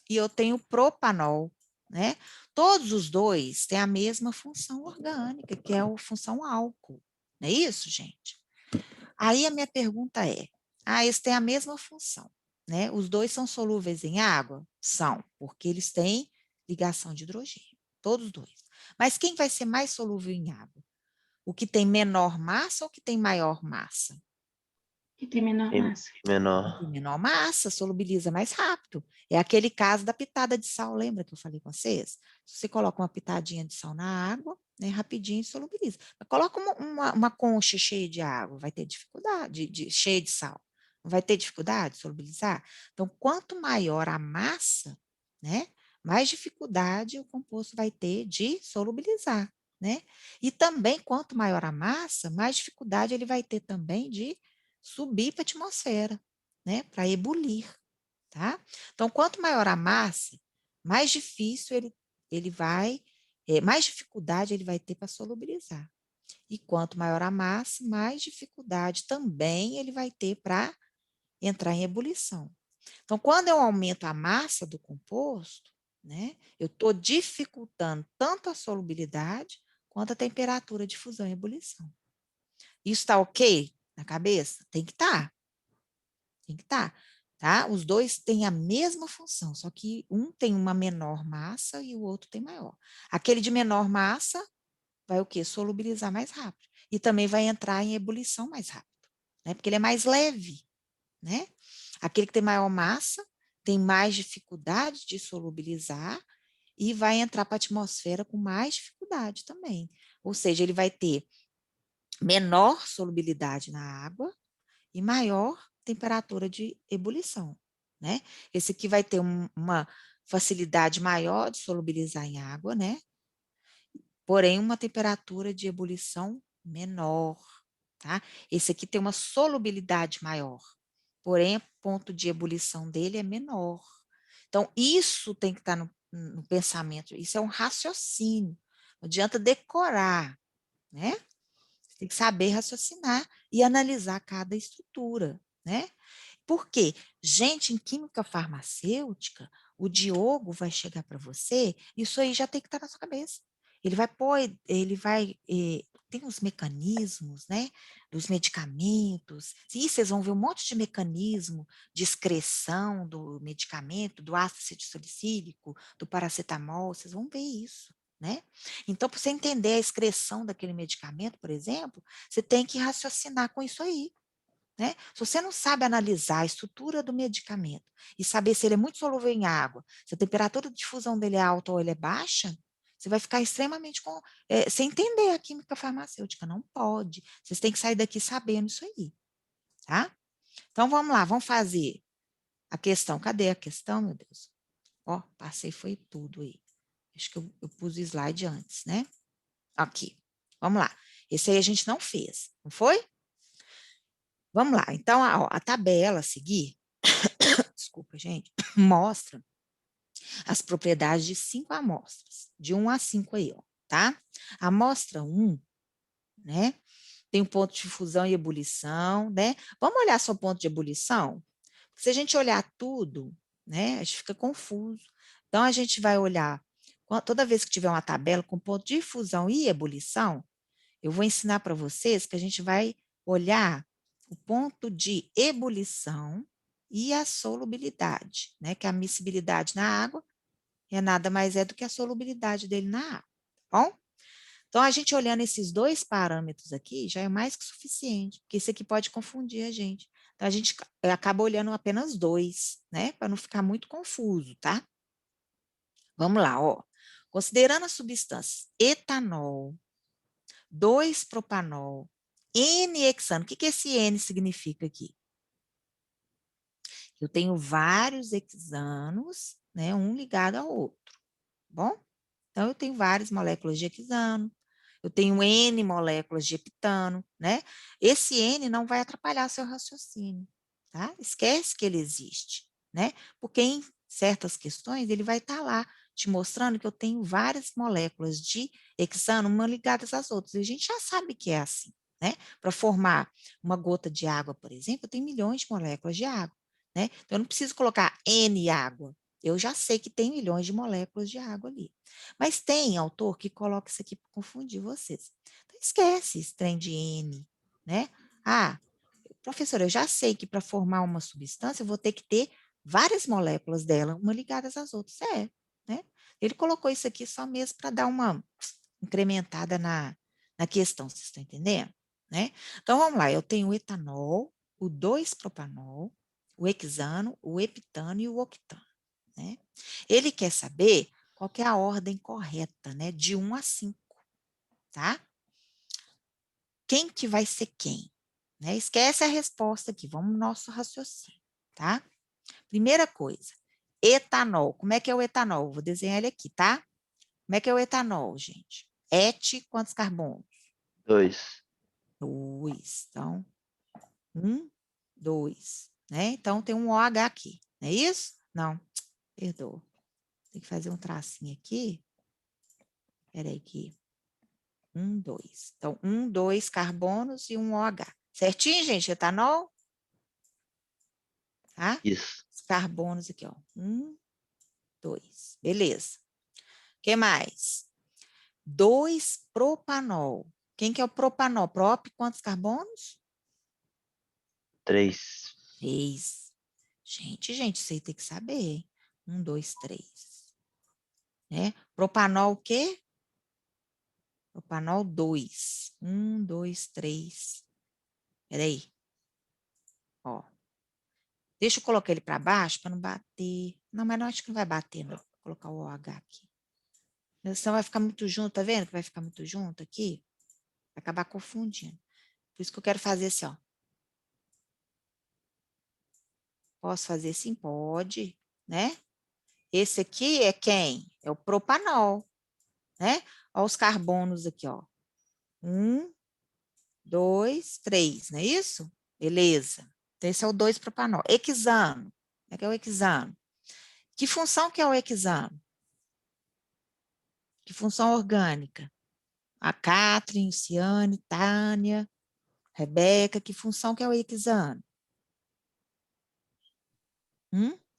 e eu tenho o propanol, né? Todos os dois têm a mesma função orgânica, que é a função álcool. Não é isso, gente? Aí a minha pergunta é: eles têm a mesma função, né? Os dois são solúveis em água? São, porque eles têm ligação de hidrogênio, todos os dois. Mas quem vai ser mais solúvel em água? O que tem menor massa ou o que tem maior massa? Que tem menor massa. Menor. E menor massa, solubiliza mais rápido. É aquele caso da pitada de sal, lembra que eu falei com vocês? Se você coloca uma pitadinha de sal na água, né, rapidinho solubiliza. Mas coloca uma concha cheia de água, vai ter dificuldade, cheia de sal. Não vai ter dificuldade de solubilizar? Então, quanto maior a massa, né, mais dificuldade o composto vai ter de solubilizar, né? E também, quanto maior a massa, mais dificuldade ele vai ter também de subir para a atmosfera, né, para ebulir, tá? Então, quanto maior a massa, mais difícil ele vai, mais dificuldade ele vai ter para solubilizar. E quanto maior a massa, mais dificuldade também ele vai ter para entrar em ebulição. Então, quando eu aumento a massa do composto, né, eu estou dificultando tanto a solubilidade quanto a temperatura de fusão e ebulição. Isso está ok na cabeça? Tem que estar. Tem que estar, tá? Os dois têm a mesma função, só que um tem uma menor massa e o outro tem maior. Aquele de menor massa vai o quê? Solubilizar mais rápido. E também vai entrar em ebulição mais rápido, né? Porque ele é mais leve, né? Aquele que tem maior massa tem mais dificuldade de solubilizar e vai entrar para a atmosfera com mais dificuldade também. Ou seja, ele vai ter menor solubilidade na água e maior temperatura de ebulição, né? Esse aqui vai ter uma facilidade maior de solubilizar em água, né? Porém, uma temperatura de ebulição menor, tá? Esse aqui tem uma solubilidade maior, porém, o ponto de ebulição dele é menor. Então, isso tem que estar no pensamento, isso é um raciocínio, não adianta decorar, né? Você tem que saber raciocinar e analisar cada estrutura, né? Por quê? Gente, em química farmacêutica, o Diogo vai chegar para você, isso aí já tem que estar na sua cabeça. Ele vai pôr, tem os mecanismos, né, dos medicamentos. E vocês vão ver um monte de mecanismo de excreção do medicamento, do ácido salicílico, do paracetamol, vocês vão ver isso, né? Então, para você entender a excreção daquele medicamento, por exemplo, você tem que raciocinar com isso aí. Né? Se você não sabe analisar a estrutura do medicamento e saber se ele é muito solúvel em água, se a temperatura de difusão dele é alta ou ele é baixa, você vai ficar extremamente sem entender a química farmacêutica. Não pode. Vocês têm que sair daqui sabendo isso aí. Tá? Então, vamos lá, vamos fazer a questão. Cadê a questão, meu Deus? Ó, passei, foi tudo aí. Acho que eu pus o slide antes, né? Aqui. Vamos lá. Esse aí a gente não fez, não foi? Vamos lá, então a tabela a seguir, desculpa, gente, mostra as propriedades de 5 amostras, de 1 a 5 aí, ó, tá? A amostra 1, né, tem um ponto de fusão e ebulição, né? Vamos olhar só o ponto de ebulição? Porque se a gente olhar tudo, né, a gente fica confuso. Então, a gente vai olhar, toda vez que tiver uma tabela com ponto de fusão e ebulição, eu vou ensinar para vocês que a gente vai olhar o ponto de ebulição e a solubilidade, né? Que a miscibilidade na água nada mais do que a solubilidade dele na água, tá bom? Então, a gente olhando esses dois parâmetros aqui já é mais que suficiente, porque isso aqui pode confundir a gente. Então, a gente acaba olhando apenas dois, né? Para não ficar muito confuso, tá? Vamos lá, ó. Considerando as substâncias etanol, 2-propanol, N-hexano. O que esse N significa aqui? Eu tenho vários hexanos, né, um ligado ao outro, bom? Então, eu tenho várias moléculas de hexano, eu tenho N moléculas de heptano, né? Esse N não vai atrapalhar seu raciocínio, tá? Esquece que ele existe, né? Porque em certas questões ele vai estar lá te mostrando que eu tenho várias moléculas de hexano, uma ligadas às outras. E a gente já sabe que é assim, né? Para formar uma gota de água, por exemplo, eu tenho milhões de moléculas de água, né? Então, eu não preciso colocar N água. Eu já sei que tem milhões de moléculas de água ali. Mas tem autor que coloca isso aqui para confundir vocês. Então, esquece esse trem de N, né? Ah, professora, eu já sei que para formar uma substância eu vou ter que ter várias moléculas dela, uma ligadas às outras. Né? Ele colocou isso aqui só mesmo para dar uma incrementada na questão, vocês estão entendendo? Né? Então, vamos lá, eu tenho o etanol, o 2-propanol, o hexano, o heptano e o octano. Né? Ele quer saber qual que é a ordem correta, né? De 1 a 5, tá? Quem que vai ser quem? Né? Esquece a resposta aqui, vamos no nosso raciocínio, tá? Primeira coisa, etanol. Como é que é o etanol? Vou desenhar ele aqui, tá? Como é que é o etanol, gente? Et, quantos carbonos? 2. 2. Então, 1, 2. Né? Então, tem um OH aqui, não é isso? Não, perdoa. Tem que fazer um tracinho aqui. Espera aí aqui. 1, 2. Então, 1, 2 carbonos e um OH. Certinho, gente? Etanol? Tá? Isso. Os carbonos aqui, ó. 1, 2. Beleza. O que mais? 2-propanol. Quem que é o propanol? Prop, quantos carbonos? 3. 3. Gente, isso aí tem que saber, hein? 1, 2, 3. Né? Propanol o quê? Propanol 2. 1, 2, 3. Peraí. Ó. Deixa eu colocar ele para baixo para não bater. Não, mas não acho que não vai bater, não. Vou colocar o OH aqui. Senão vai ficar muito junto, tá vendo que vai ficar muito junto aqui? Vai acabar confundindo. Por isso que eu quero fazer assim, ó. Posso fazer assim? Pode, né? Esse aqui é quem? É o propanol, né? Olha os carbonos aqui, ó. 1, 2, 3, não é isso? Beleza. Então, esse é o 2-propanol. Hexano. Como é que é o hexano? Que função que é o hexano? Que função orgânica? A Catherine, Ciane, Tânia, Rebeca, que função que é o hexano?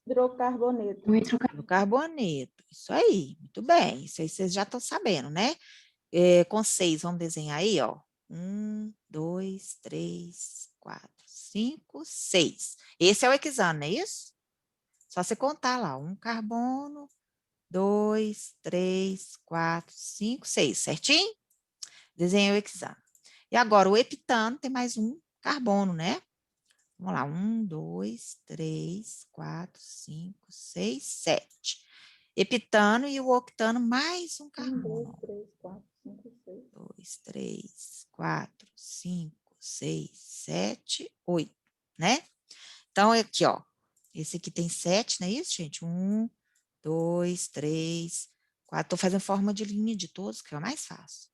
Hidrocarboneto. O hidrocarboneto. Hidrocarboneto. Isso aí, muito bem. Isso aí vocês já estão sabendo, né? Com 6, vamos desenhar aí, ó. 1, 2, 3, 4, 5, 6. Esse é o hexano, não é isso? Só você contar lá. 1 carbono, 2, 3, 4, 5, 6. Certinho? Desenhei o hexano. E agora, o heptano tem mais um carbono, né? Vamos lá. 1, 2, 3, 4, 5, 6, 7. Heptano e o octano, mais um 1, carbono. 2, 3, 4, 5, 6. 2, 3, 4, 5, 6, 7, 8, né? Então, aqui, ó. Esse aqui tem 7, não é isso, gente? 1, 2, 3, 4. Estou fazendo forma de linha de todos, que é o mais fácil.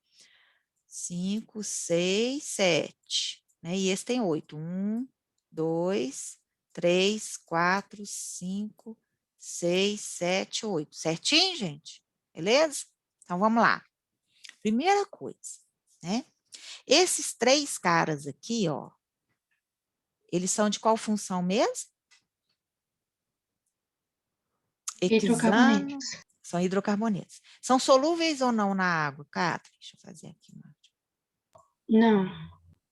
5, 6, 7. Né? E esse tem 8. 1, 2, 3, 4, 5, 6, 7, 8. Certinho, gente? Beleza? Então, vamos lá. Primeira coisa, né? Esses 3 caras aqui, ó, eles são de qual função mesmo? Hexano, Hidrocarbonetos. são hidrocarbonetos. São solúveis ou não na água, Catherine? Deixa eu fazer aqui. Não.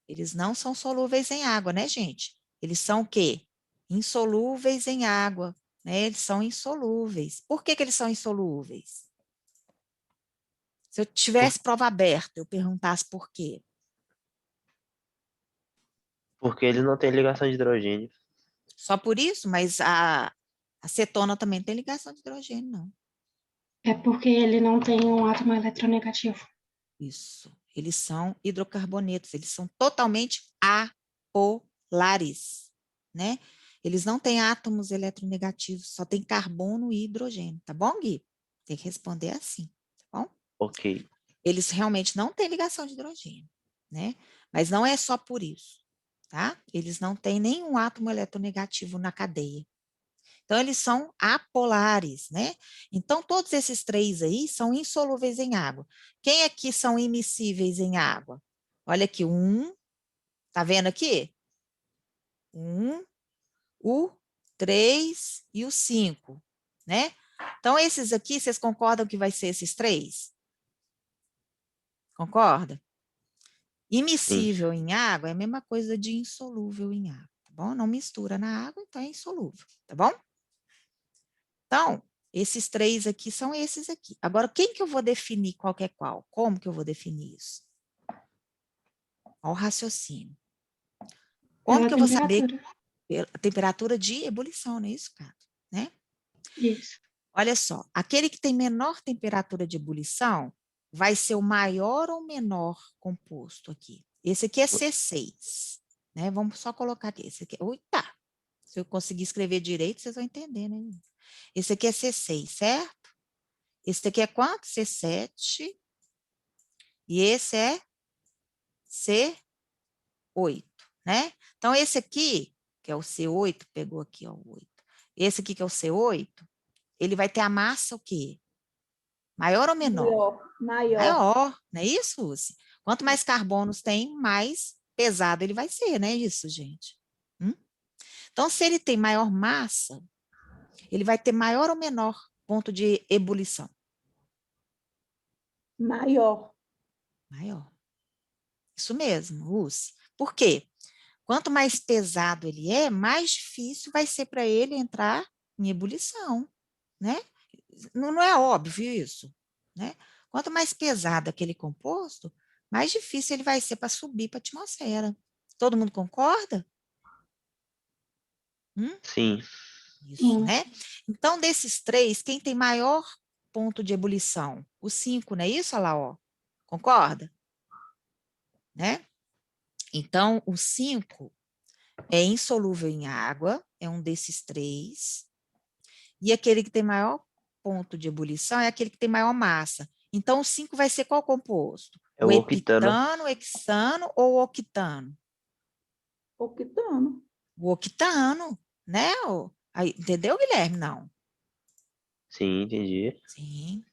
Eles não são solúveis em água, né, gente? Eles são o quê? Insolúveis em água, né? Eles são insolúveis. Por que que eles são insolúveis? Se eu tivesse prova aberta, eu perguntasse por quê. Porque eles não têm ligação de hidrogênio. Só por isso? Mas a acetona também tem ligação de hidrogênio, não. É porque ele não tem um átomo eletronegativo. Isso. Eles são hidrocarbonetos, eles são totalmente apolares, né? Eles não têm átomos eletronegativos, só tem carbono e hidrogênio, tá bom, Gui? Tem que responder assim, tá bom? Ok. Eles realmente não têm ligação de hidrogênio, né? Mas não é só por isso, tá? Eles não têm nenhum átomo eletronegativo na cadeia. Então, eles são apolares, né? Então, todos esses 3 aí são insolúveis em água. Quem aqui são immiscíveis em água? Olha aqui, 1, tá vendo aqui? 1, o 3 e o 5, né? Então, esses aqui, vocês concordam que vai ser esses 3? Concorda? Sim. Immiscível em água é a mesma coisa de insolúvel em água, tá bom? Não mistura na água, então é insolúvel, tá bom? Então, esses 3 aqui são esses aqui. Agora, quem que eu vou definir qual que é qual? Como que eu vou definir isso? Olha o raciocínio. Como Pela que eu vou saber temperatura. a temperatura de ebulição, não é isso, cara? Né? Isso. Olha só, aquele que tem menor temperatura de ebulição vai ser o maior ou menor composto aqui. Esse aqui é C6, né? Vamos só colocar aqui. Esse aqui, tá. Se eu conseguir escrever direito, vocês vão entender, né? Esse aqui é C6, certo? Esse aqui é quanto? C7. E esse é C8, né? Então, esse aqui, que é o C8, pegou aqui, ó, o 8. Esse aqui, que é o C8, ele vai ter a massa o quê? Maior ou menor? Maior. Maior, não é isso, Lucy? Quanto mais carbonos tem, mais pesado ele vai ser, não é isso, gente? Então, se ele tem maior massa, ele vai ter maior ou menor ponto de ebulição? Maior. Maior. Isso mesmo, Lucy. Por quê? Quanto mais pesado ele é, mais difícil vai ser para ele entrar em ebulição, né? Não é óbvio isso, né? Quanto mais pesado aquele composto, mais difícil ele vai ser para subir para a atmosfera. Todo mundo concorda? Sim. Isso, Sim. né? Então, desses 3, quem tem maior ponto de ebulição? O 5, não é isso, olha lá, ó? Concorda? Né? Então, o 5 é insolúvel em água, é um desses 3. E aquele que tem maior ponto de ebulição é aquele que tem maior massa. Então, o 5 vai ser qual composto? É O o octano. epitano, o hexano ou o octano? Octano. O octano, né? Aí, entendeu, Guilherme? Não. Sim, entendi. Sim.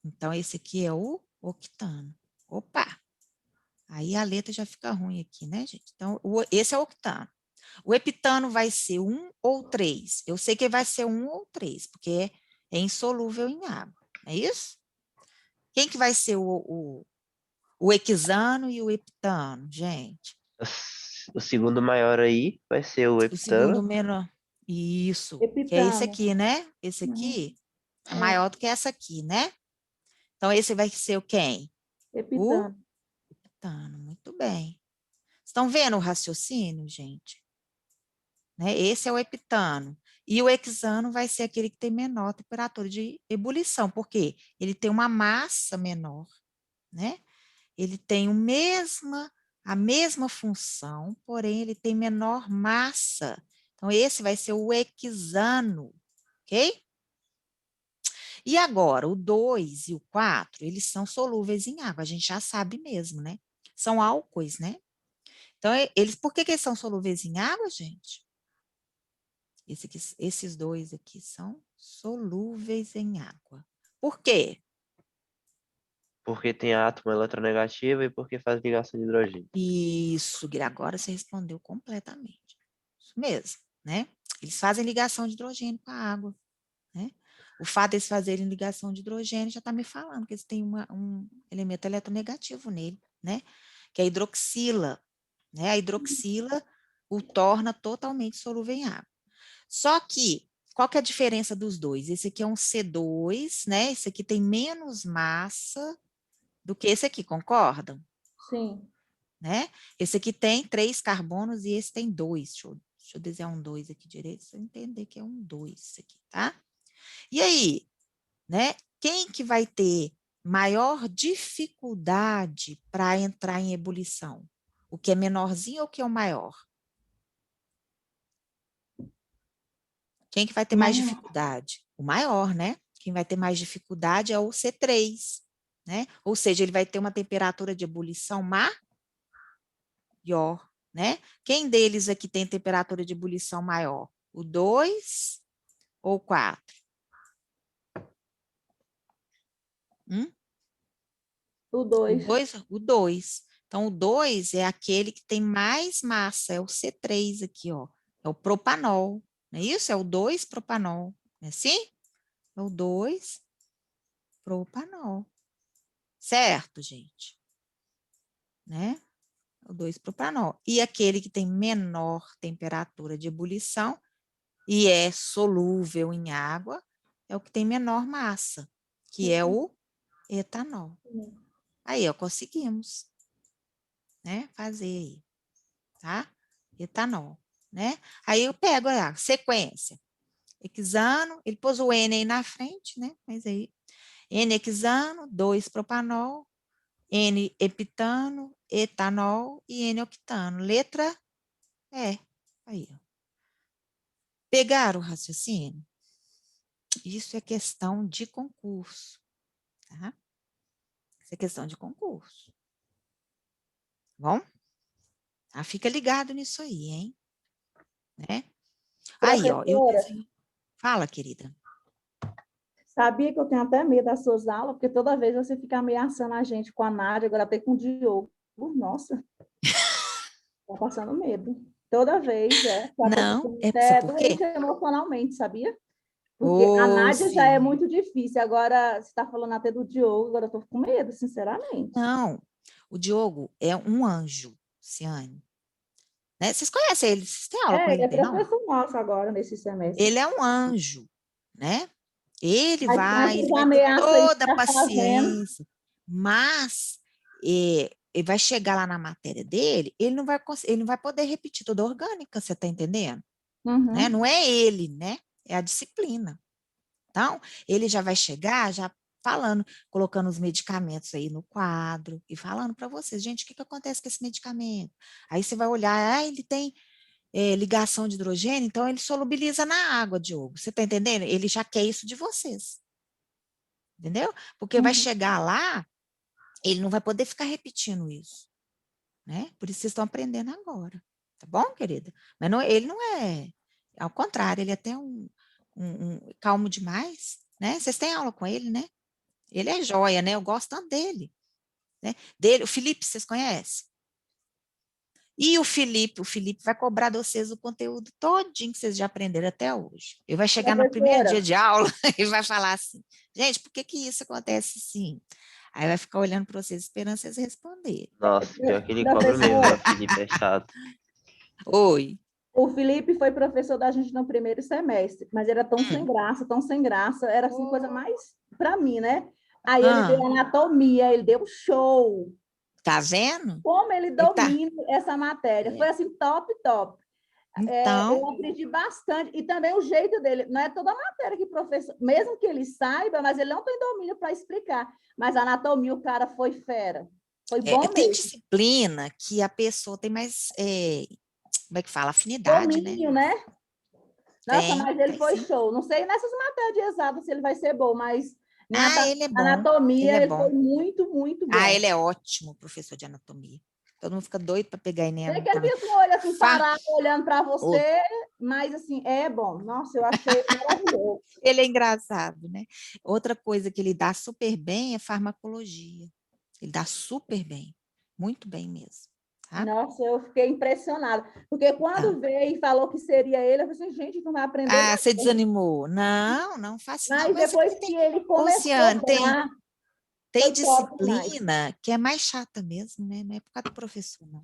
Então, esse aqui é o octano. Opa! Aí a letra já fica ruim aqui, né, gente? Então, esse é o octano. O heptano vai ser 1 ou 3. Eu sei que vai ser 1 ou 3, porque é insolúvel em água. É isso? Quem que vai ser o hexano e o heptano, gente? O segundo maior aí vai ser o O segundo heptano. menor. Isso. Que é esse Epitano. aqui, né? Esse Uhum. aqui é maior do que essa aqui, né? Então, esse vai ser o quem? O Epitano. heptano. Muito bem. Estão vendo o raciocínio, gente? Né? Esse é o heptano. E o hexano vai ser aquele que tem menor temperatura de ebulição, porque ele tem uma massa menor, né? Ele tem a mesma função, porém ele tem menor massa. Então, esse vai ser o hexano, ok? E agora, o 2 e o 4, eles são solúveis em água, a gente já sabe mesmo, né? São álcoois, né? Então, por que eles são solúveis em água, gente? Esses dois aqui são solúveis em água. Por quê? Porque tem átomo eletronegativo e porque faz ligação de hidrogênio. Isso, agora você respondeu completamente. Isso mesmo, né? Eles fazem ligação de hidrogênio com a água, né? O fato de eles fazerem ligação de hidrogênio já está me falando que eles têm um elemento eletronegativo nele, né? Que é a hidroxila, né? A hidroxila o torna totalmente solúvel em água. Só que, qual que é a diferença dos dois? Esse aqui é um C2, né? Esse aqui tem menos massa do que esse aqui, concordam? Sim. Né? Esse aqui tem 3 carbonos e esse tem 2. Deixa eu desenhar um 2 aqui direito, para você entender que é um 2 isso aqui, tá? E aí, né? Quem que vai ter maior dificuldade para entrar em ebulição? O que é menorzinho ou o que é o maior? Quem que vai ter mais Maior. dificuldade? O maior, né? Quem vai ter mais dificuldade é o C3, né? Ou seja, ele vai ter uma temperatura de ebulição maior, né? Quem deles aqui tem temperatura de ebulição maior? O 2 ou o 4? O O 2. 2? O 2. Então, o 2 é aquele que tem mais massa, é o C3 aqui, ó. É o propanol, não é isso? É o 2-propanol, não é assim? É o 2-propanol. Certo, gente? Né? O 2-propanol. E aquele que tem menor temperatura de ebulição e é solúvel em água é o que tem menor massa, que é o etanol. Aí, ó, conseguimos, né? Fazer aí, tá? Etanol, né? Aí eu pego a sequência. Hexano, ele pôs o N aí na frente, né? Mas aí, N-hexano, 2-propanol, N-heptano, etanol e N-octano. Letra E. Aí, ó. Pegaram o raciocínio? Isso é questão de concurso, tá? Isso é questão de concurso. Bom? Ah, fica ligado nisso aí, hein? Né? Aí, ó, eu Professora, desenho. Fala, querida. sabia que eu tenho até medo das suas aulas, porque toda vez você fica ameaçando a gente com a Nádia, agora até com o Diogo. Nossa, tá passando medo. Toda vez, tá Não, ficando é, sabe até por quê? doente emocionalmente, sabia? Porque a Ô, Nádia já é sim. muito difícil, agora você está falando até do Diogo, agora eu tô com medo, sinceramente. Não, o Diogo é um anjo, Ciane. Né? Vocês conhecem ele? Vocês têm aula com É, ele ele, é tem, não? professor nosso agora, nesse semestre. Ele é um anjo, né? Ele Mas com vai, essas ele vai ter ameaças aí que toda a está fazendo, paciência, mas ele vai chegar lá na matéria dele, ele não vai poder repetir toda a orgânica, você está entendendo? Né? uhum, Não é ele, né? É a disciplina. Então, ele já vai chegar já falando, colocando os medicamentos aí no quadro e falando para vocês, gente, o que acontece com esse medicamento? Aí você vai olhar, ele tem ligação de hidrogênio, então ele solubiliza na água, Diogo. Você está entendendo? Ele já quer isso de vocês. Entendeu? Porque vai uhum, chegar lá, ele não vai poder ficar repetindo isso. Né? Por isso vocês estão aprendendo agora. Tá bom, querida? Mas ele não é. Ao contrário, ele é até calmo demais, né? Vocês têm aula com ele, né? Ele é joia, né? Eu gosto tanto dele, né? Dele, o Felipe, vocês conhecem? E o Felipe vai cobrar de vocês o conteúdo todinho que vocês já aprenderam até hoje. Ele vai chegar no primeiro dia Professora, de aula e vai falar assim, gente, por que que isso acontece assim? Aí vai ficar olhando para vocês, esperando vocês responderem. Nossa, pior que ele cobra mesmo, né? O professora, Felipe é chato. Oi. o Felipe foi professor da gente no primeiro semestre, mas era Hum. tão sem graça, era assim, coisa mais para mim, né? Aí ele deu Ah, anatomia, ele deu show. tá vendo? Como ele Ele tá. domina essa matéria. Foi É. assim, top, top. Eu Então, aprendi bastante. E também o jeito dele. Não é toda a matéria que o professor, mesmo que ele saiba, mas ele não tem domínio para explicar. Mas a anatomia, o cara foi fera. Foi bom tem mesmo. disciplina que a pessoa tem mais, como é que fala? Afinidade, né? Domínio, né? Nossa, mas ele Tem foi sim. show. Não sei nessas matérias de exatas se ele vai ser bom, mas em Ah, ele é bom. Ele anatomia é ele foi bom. muito, muito Ah, bom. ele é ótimo professor de anatomia. Todo mundo fica doido para pegar ele em Ele que ele anatomia. fica com o olho assim Fa- parado, olhando para Ô, você, mas assim, é bom. Nossa, eu achei maravilhoso. ele é engraçado, né? Outra coisa que ele dá super bem é farmacologia. Ele dá super bem. Muito bem mesmo. Tá? Nossa, eu fiquei impressionada. Porque Então, quando veio e falou que seria ele, eu falei assim, gente, não vai aprender ah, nada. você desanimou? Não, não faço não. Mas Mas depois tem, que ele começou Luciane, a dar, tem foi top demais. disciplina que é mais chata mesmo, né? Não é por causa do professor, não.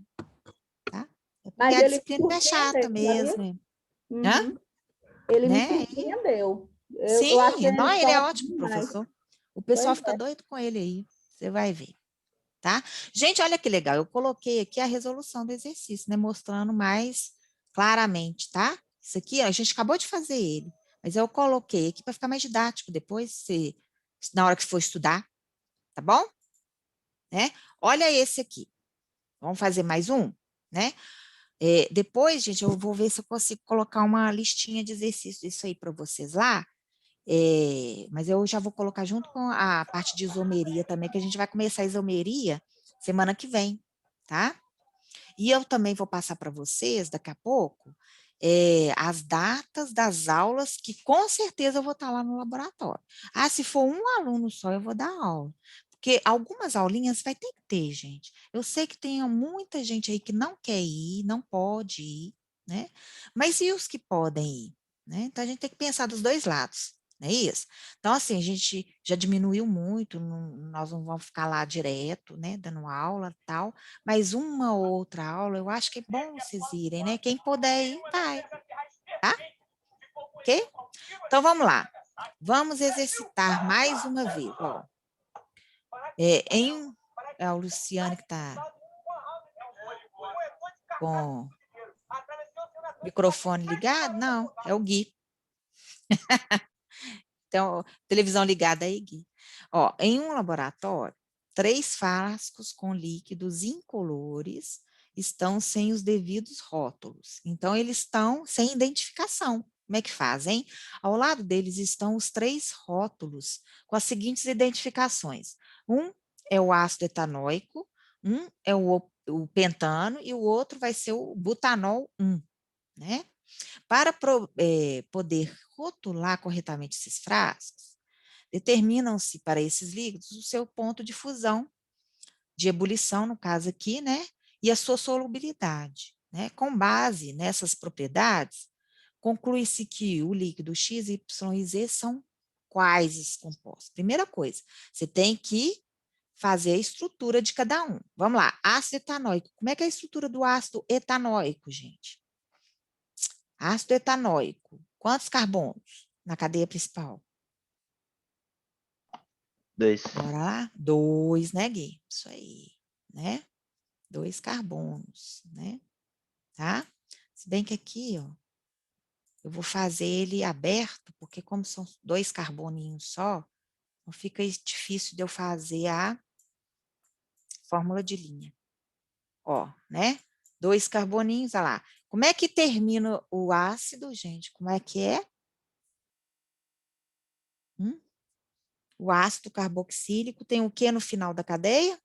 Tá? É porque Mas a ele me disciplina é chata surpreendeu, sabia? mesmo. Hã? Uhum. Ele me Né? surpreendeu. Eu achei Sim, não, ele ele é top ótimo demais. professor. O pessoal Pois fica é. doido com ele aí. Você vai ver, tá? Gente, olha que legal. Eu coloquei aqui a resolução do exercício, né? Mostrando mais claramente, tá? Isso aqui, ó, a gente acabou de fazer ele, mas eu coloquei aqui para ficar mais didático depois, na hora que for estudar, tá bom? Né? Olha esse aqui. Vamos fazer mais um, né? Depois, gente, eu vou ver se eu consigo colocar uma listinha de exercícios isso aí para vocês lá. Mas eu já vou colocar junto com a parte de isomeria também, que a gente vai começar a isomeria semana que vem, tá? E eu também vou passar para vocês, daqui a pouco, as datas das aulas, que com certeza eu vou estar lá no laboratório. Ah, se for um aluno só, eu vou dar aula. Porque algumas aulinhas vai ter que ter, gente. Eu sei que tem muita gente aí que não quer ir, não pode ir, né? Mas e os que podem ir? Né? Então, a gente tem que pensar dos dois lados, não é isso? Então, assim, a gente já diminuiu muito, nós não vamos ficar lá direto, né, dando aula e tal, mas uma ou outra aula, eu acho que é bom vocês irem, né? Quem puder ir, vai, tá? Ok? Então, vamos lá. Vamos exercitar mais uma vez, ó. É o Luciano que está com o microfone ligado? Não, é o Gui. Então, televisão ligada aí, Gui. Ó, em um laboratório, 3 frascos com líquidos incolores estão sem os devidos rótulos. Então, eles estão sem identificação. Como é que fazem? Ao lado deles estão os 3 rótulos com as seguintes identificações. Um é o ácido etanóico, um é o pentano e o outro vai ser o butanol 1, né? Para poder rotular corretamente esses frascos, determinam-se para esses líquidos o seu ponto de fusão, de ebulição, no caso aqui, né? E a sua solubilidade. Né? Com base nessas propriedades, conclui-se que o líquido X, Y e Z são quais os compostos. Primeira coisa, você tem que fazer a estrutura de cada um. Vamos lá, ácido etanóico. Como é que é a estrutura do ácido etanóico, gente? Ácido etanóico. Quantos carbonos na cadeia principal? 2. Bora lá? 2, né, Gui? Isso aí, né? 2 carbonos, né? Tá? Se bem que aqui, ó, eu vou fazer ele aberto, porque como são 2 carboninhos só, não fica difícil de eu fazer a fórmula de linha. Ó, né? 2 carboninhos, olha lá. Como é que termina o ácido, gente? Como é que é? O ácido carboxílico tem o que no final da cadeia?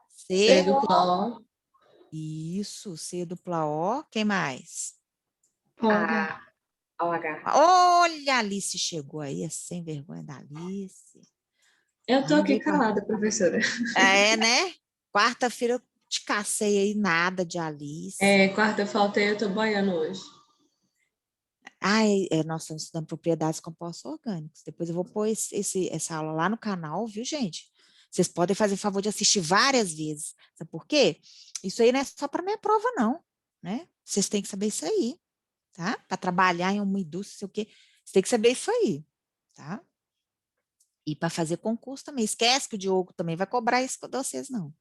C C. dupla O. Isso, C dupla O. Quem mais? Polo. OH. Olha, a Alice chegou aí, é sem vergonha da Alice. Eu tô Vamos aqui ver qual... calada, professora. É, né? Quarta-feira eu te cacei aí, nada de Alice. Quarta eu faltei, eu tô boiando hoje. Ai, nós estamos estudando propriedades compostos orgânicos. Depois eu vou pôr essa aula lá no canal, viu, gente? Vocês podem fazer favor de assistir várias vezes. Sabe por quê? Isso aí não é só para minha prova, não, né? Vocês têm que saber isso aí, tá? Para trabalhar em uma indústria, sei o quê. Você tem que saber isso aí, tá? E para fazer concurso também. Esquece que o Diogo também vai cobrar isso de vocês, não.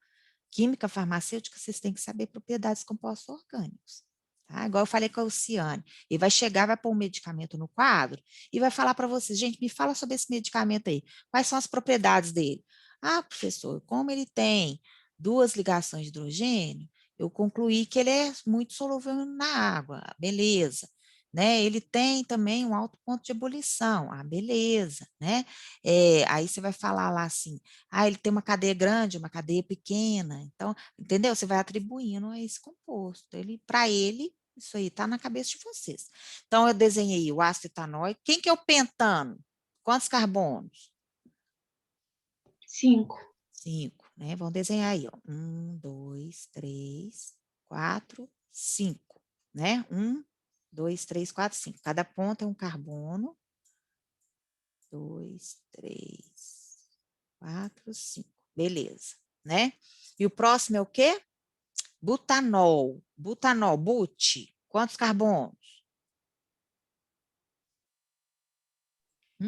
Química farmacêutica, vocês têm que saber propriedades compostos orgânicos. Tá? Igual eu falei com a Luciane. Ele vai chegar, vai pôr um medicamento no quadro e vai falar para vocês, gente, me fala sobre esse medicamento aí. Quais são as propriedades dele? Ah, professor, como ele tem 2 ligações de hidrogênio, eu concluí que ele é muito solúvel na água. Beleza. Né? Ele tem também um alto ponto de ebulição. Ah, beleza. Né? Aí você vai falar lá assim, ele tem uma cadeia grande, uma cadeia pequena. Então, entendeu? Você vai atribuindo a esse composto. Para ele, isso aí está na cabeça de vocês. Então, eu desenhei o ácido etanóico. Quem que é o pentano? Quantos carbonos? 5. 5, né? Vamos desenhar aí, ó. 1, 2, 3, 4, 5, né? 1, 2, 3, 4, 5. Cada ponta é um carbono. 2, 3, 4, 5. Beleza, né? E o próximo é o quê? Butanol. Butanol, but. Quantos carbonos?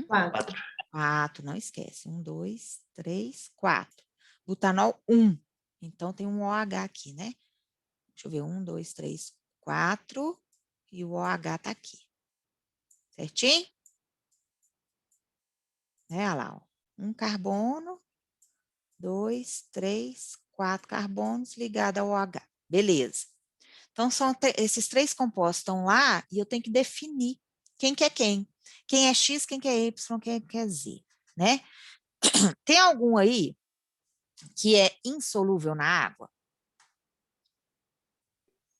4. 4, não esquece. 1, 2, 3, 4. Butanol, 1. Então, tem um OH aqui, né? Deixa eu ver. 1, 2, 3, 4. E o OH está aqui. Certinho? Né? Olha lá, ó. Um carbono. 2, 3, 4 carbonos ligados ao OH. Beleza. Então, esses 3 compostos estão lá e eu tenho que definir quem que é quem. Quem é X, quem que é Y, quem que é Z, né? Tem algum aí que é insolúvel na água?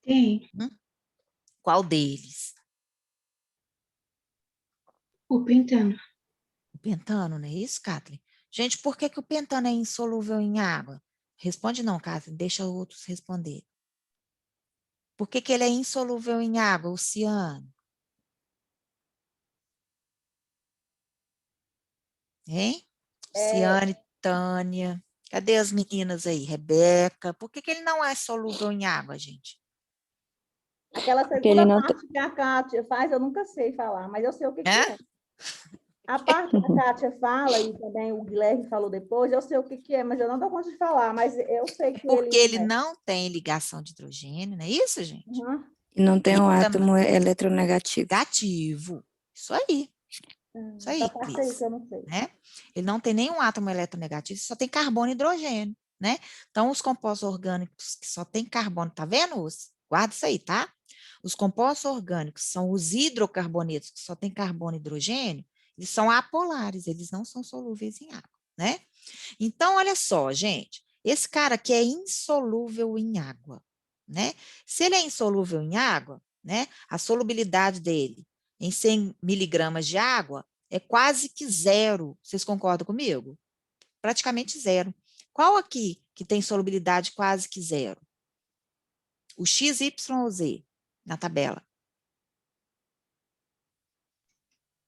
Tem. Qual deles? O pentano. O pentano, não é isso, Kathleen? Gente, por que o pentano é insolúvel em água? Responde não, Kathleen, deixa outros responder. Por que ele é insolúvel em água, oceano? Hein? Ciane, Tânia. Cadê as meninas aí? Rebeca. Por que ele não é solúvel em água, gente? Aquela segunda parte que a Kátia faz, eu nunca sei falar, mas eu sei o que é. A parte que a Kátia fala, e também o Guilherme falou depois, eu sei o que é, mas eu não dou conta de falar, mas eu sei que Porque ele não tem ligação de hidrogênio, não é isso, gente? Uhum. E não tem um átomo eletronegativo. Negativo. Isso aí. Isso aí, Parte aí que eu não sei. né? Ele não tem nenhum átomo eletronegativo, só tem carbono e hidrogênio, né? Então, os compostos orgânicos que só tem carbono, tá vendo? Guarda isso aí, tá? Os compostos orgânicos são os hidrocarbonetos que só tem carbono e hidrogênio, eles são apolares, eles não são solúveis em água, né? Então, olha só, gente, esse cara aqui é insolúvel em água, né? Se ele é insolúvel em água, né? A solubilidade dele em 100 miligramas de água é quase que zero. Vocês concordam comigo? Praticamente zero. Qual aqui que tem solubilidade quase que zero? O X, Y ou Z na tabela?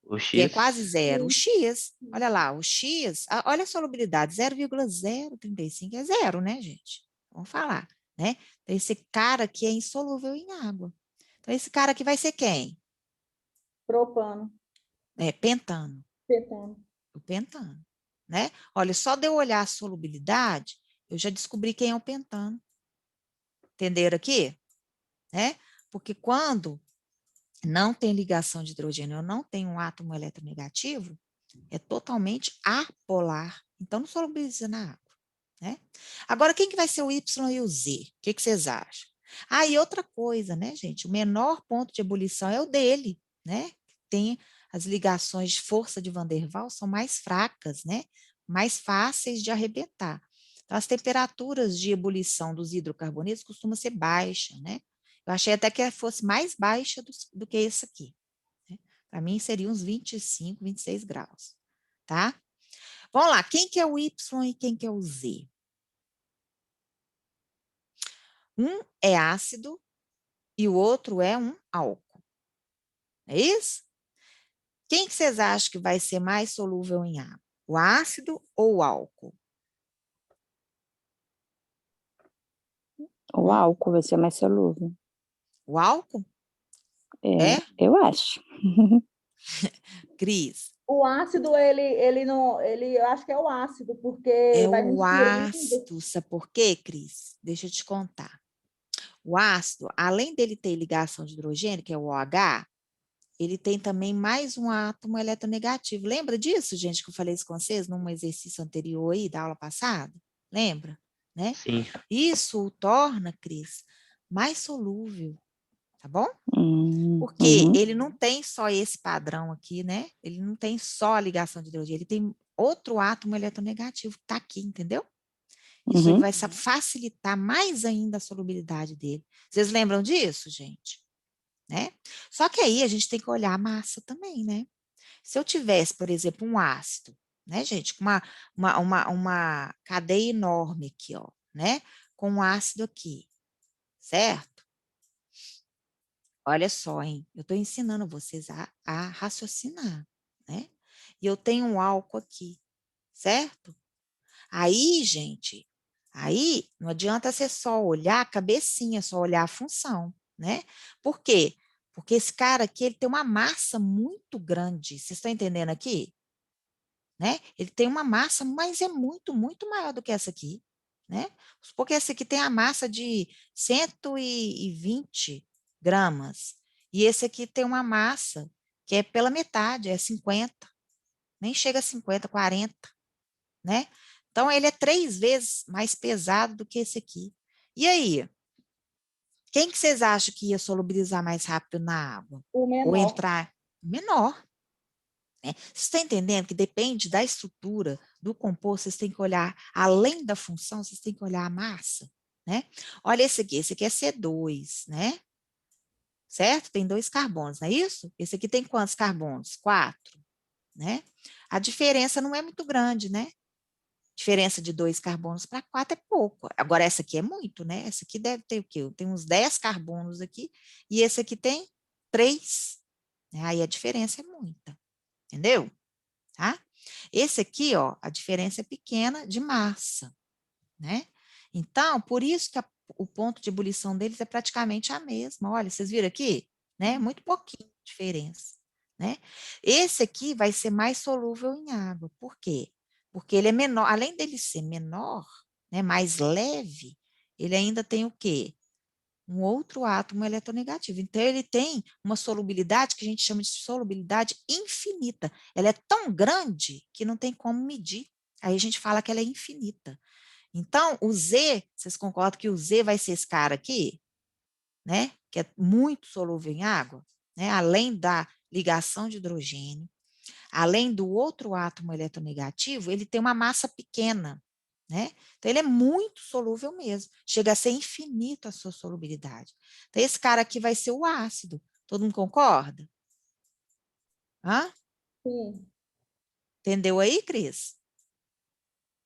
O Que é X, quase zero. O X, olha lá, o X, olha a solubilidade, 0,035 é zero, né, gente? Vamos falar, né? Então, esse cara aqui é insolúvel em água. Então, esse cara aqui vai ser quem? Propano. Pentano. Petano. O pentano, né? Olha, só de eu olhar a solubilidade, eu já descobri quem é o pentano. Entenderam aqui? Né? Porque quando não tem ligação de hidrogênio, eu não tenho um átomo eletronegativo, é totalmente apolar. Então, não solubiliza na água. Né? Agora, quem que vai ser o Y e o Z? O que vocês acham? E outra coisa, né, gente? O menor ponto de ebulição é o dele, né? Tem as ligações de força de Van der Waals são mais fracas, né? Mais fáceis de arrebentar. Então, as temperaturas de ebulição dos hidrocarbonetos costumam ser baixas, né? Eu achei até que fosse mais baixa do que esse aqui. Né? Para mim, seria uns 25, 26 graus, tá? Vamos lá, quem que é o Y e quem que é o Z? Um é ácido e o outro é um álcool. É isso? Quem que vocês acham que vai ser mais solúvel em água? O ácido ou o álcool? O álcool vai ser mais solúvel. O álcool? É? Eu acho. Cris? O ácido, ele não, eu acho que é o ácido, porque É vai o misturando. ácido, sabe por quê, Cris? Deixa eu te contar. O ácido, além dele ter ligação de hidrogênio, que é o OH, ele tem também mais um átomo eletronegativo. Lembra disso, gente, que eu falei isso com vocês num exercício anterior aí, da aula passada? Lembra? Né? Sim. Isso o torna, Cris, mais solúvel, tá bom? Porque Uhum. ele não tem só esse padrão aqui, né? Ele não tem só a ligação de hidrogênio, ele tem outro átomo eletronegativo que está aqui, entendeu? Isso aí Uhum. vai facilitar mais ainda a solubilidade dele. Vocês lembram disso, gente? Né? Só que aí a gente tem que olhar a massa também, né? Se eu tivesse, por exemplo, um ácido, né, gente, com uma cadeia enorme aqui, ó, né? Com um ácido aqui, certo? Olha só, hein? Eu estou ensinando vocês a raciocinar, né? E eu tenho um álcool aqui, certo? Aí, gente, aí não adianta você só olhar a cabecinha, só olhar a função, né? Por quê? Porque esse cara aqui, ele tem uma massa muito grande. Vocês estão entendendo aqui? Né? Ele tem uma massa, mas é muito, muito maior do que essa aqui, né? Porque esse aqui tem a massa de 120 gramas. E esse aqui tem uma massa que é pela metade, é 50. Nem chega a 50, 40, né? Então, ele é 3 vezes mais pesado do que esse aqui. E aí? Quem que vocês acham que ia solubilizar mais rápido na água? O Ou menor. entrar menor, né? Você está entendendo que depende da estrutura do composto, vocês têm que olhar, além da função, vocês têm que olhar a massa, né? Olha esse aqui é C2, né? Certo? Tem 2 carbonos, não é isso? Esse aqui tem quantos carbonos? 4, né? A diferença não é muito grande, né? Diferença de 2 carbonos para 4 é pouco. Agora, essa aqui é muito, né? Essa aqui deve ter o quê? Tem uns 10 carbonos aqui, e esse aqui tem 3. Né? Aí a diferença é muita, entendeu? Tá? Esse aqui, ó, a diferença é pequena de massa, né? Então, por isso que o ponto de ebulição deles é praticamente a mesma. Olha, vocês viram aqui? Né? Muito pouquinho de diferença, né? Esse aqui vai ser mais solúvel em água. Por quê? Porque ele é menor, além dele ser menor, né, mais leve, ele ainda tem o quê? Um outro átomo eletronegativo. Então, ele tem uma solubilidade que a gente chama de solubilidade infinita. Ela é tão grande que não tem como medir. Aí a gente fala que ela é infinita. Então, o Z, vocês concordam que o Z vai ser esse cara aqui, né? Que é muito solúvel em água, né? Além da ligação de hidrogênio, além do outro átomo eletronegativo, ele tem uma massa pequena, né? Então, ele é muito solúvel mesmo. Chega a ser infinito a sua solubilidade. Então, esse cara aqui vai ser o ácido. Todo mundo concorda? Hã? Sim. Entendeu aí, Cris?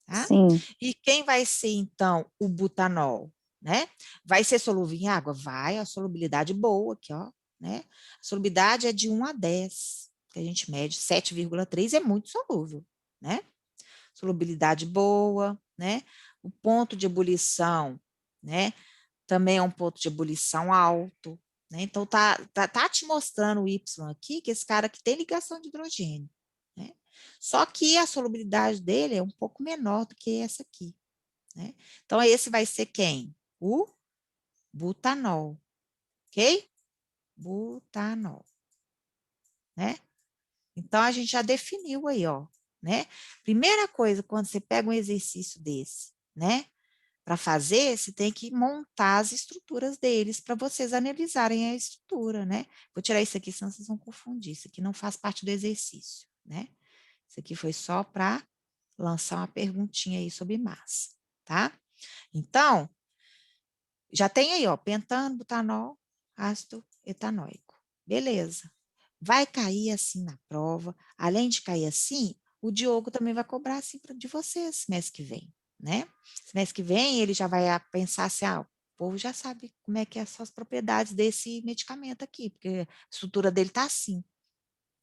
Tá? Sim. E quem vai ser, então, o butanol? Né? Vai ser solúvel em água? Vai, a solubilidade boa aqui, ó. Né? A solubilidade é de 1 a 10, que a gente mede, 7,3 é muito solúvel, né? Solubilidade boa, né? O ponto de ebulição, né? Também é um ponto de ebulição alto, né? Então, tá te mostrando o Y aqui, que esse cara aqui tem ligação de hidrogênio, né? Só que a solubilidade dele é um pouco menor do que essa aqui, né? Então, esse vai ser quem? O butanol, ok? Butanol, né? Então, a gente já definiu aí, ó, né? Primeira coisa, quando você pega um exercício desse, né? Para fazer, você tem que montar as estruturas deles para vocês analisarem a estrutura, né? Vou tirar isso aqui, senão vocês vão confundir. Isso aqui não faz parte do exercício, né? Isso aqui foi só para lançar uma perguntinha aí sobre massa, tá? Então, já tem aí, ó, pentano, butanol, ácido etanóico. Beleza. vai cair assim na prova. Além de cair assim, o Diogo também vai cobrar assim de você semestre que vem, né? Semestre que vem ele já vai pensar assim, o povo já sabe como é que são as propriedades desse medicamento aqui, porque a estrutura dele está assim,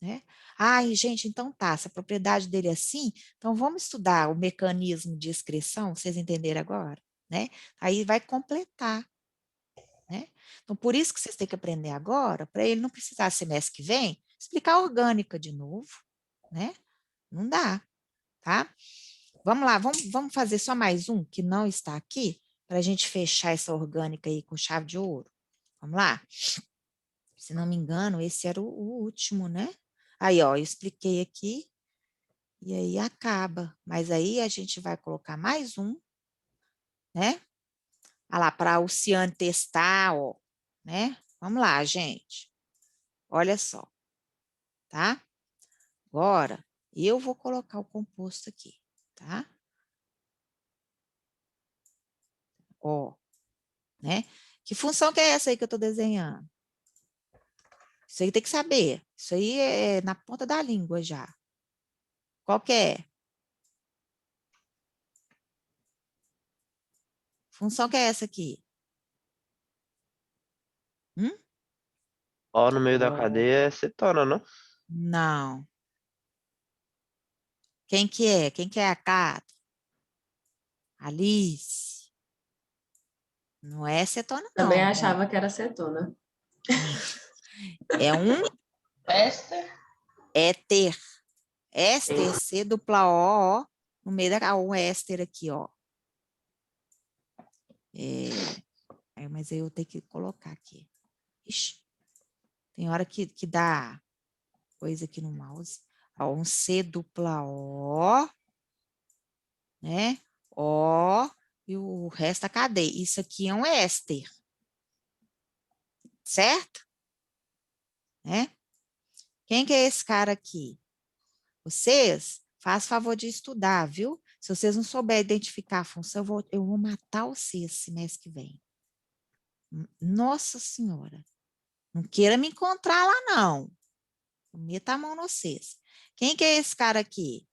né? Ai, gente, então tá, se a propriedade dele é assim, então vamos estudar o mecanismo de excreção, vocês entenderam agora, né? Aí vai completar, né? Então, por isso que vocês têm que aprender agora, para ele não precisar, semestre que vem, explicar a orgânica de novo, né? Não dá, tá? Vamos lá, vamos fazer só mais um que não está aqui, para a gente fechar essa orgânica aí com chave de ouro. Vamos lá? Se não me engano, esse era o último, né? Aí, ó, eu expliquei aqui, e aí acaba. Mas aí a gente vai colocar mais um, né? Olha lá, para o Ciane testar, ó, né? Vamos lá, gente. Olha só, tá? Agora, eu vou colocar o composto aqui, tá? Ó, né? Que função que é essa aí que eu estou desenhando? Isso aí tem que saber. Isso aí é na ponta da língua já. Qual que é? Função que é essa aqui? Ó, no meio da cadeia é cetona, não? Não. Quem que é? Quem que é a Cata? Alice. Não é cetona, Também não. achava que era cetona. É um Éster? éter. Éster, C dupla O, no meio da um éster aqui, ó. Mas eu tenho que colocar aqui. Ixi, tem hora que dá coisa aqui no mouse. Ó, um C dupla O, né? O, e o resto a cadeia. Isso aqui é um éster. Certo? Né? Quem que é esse cara aqui? Vocês, faz favor de estudar, viu? Se vocês não souberem identificar a função, eu vou matar vocês semestre que vem. Nossa Senhora. Não queira me encontrar lá, não. Meta a mão em vocês. Quem que é esse cara aqui?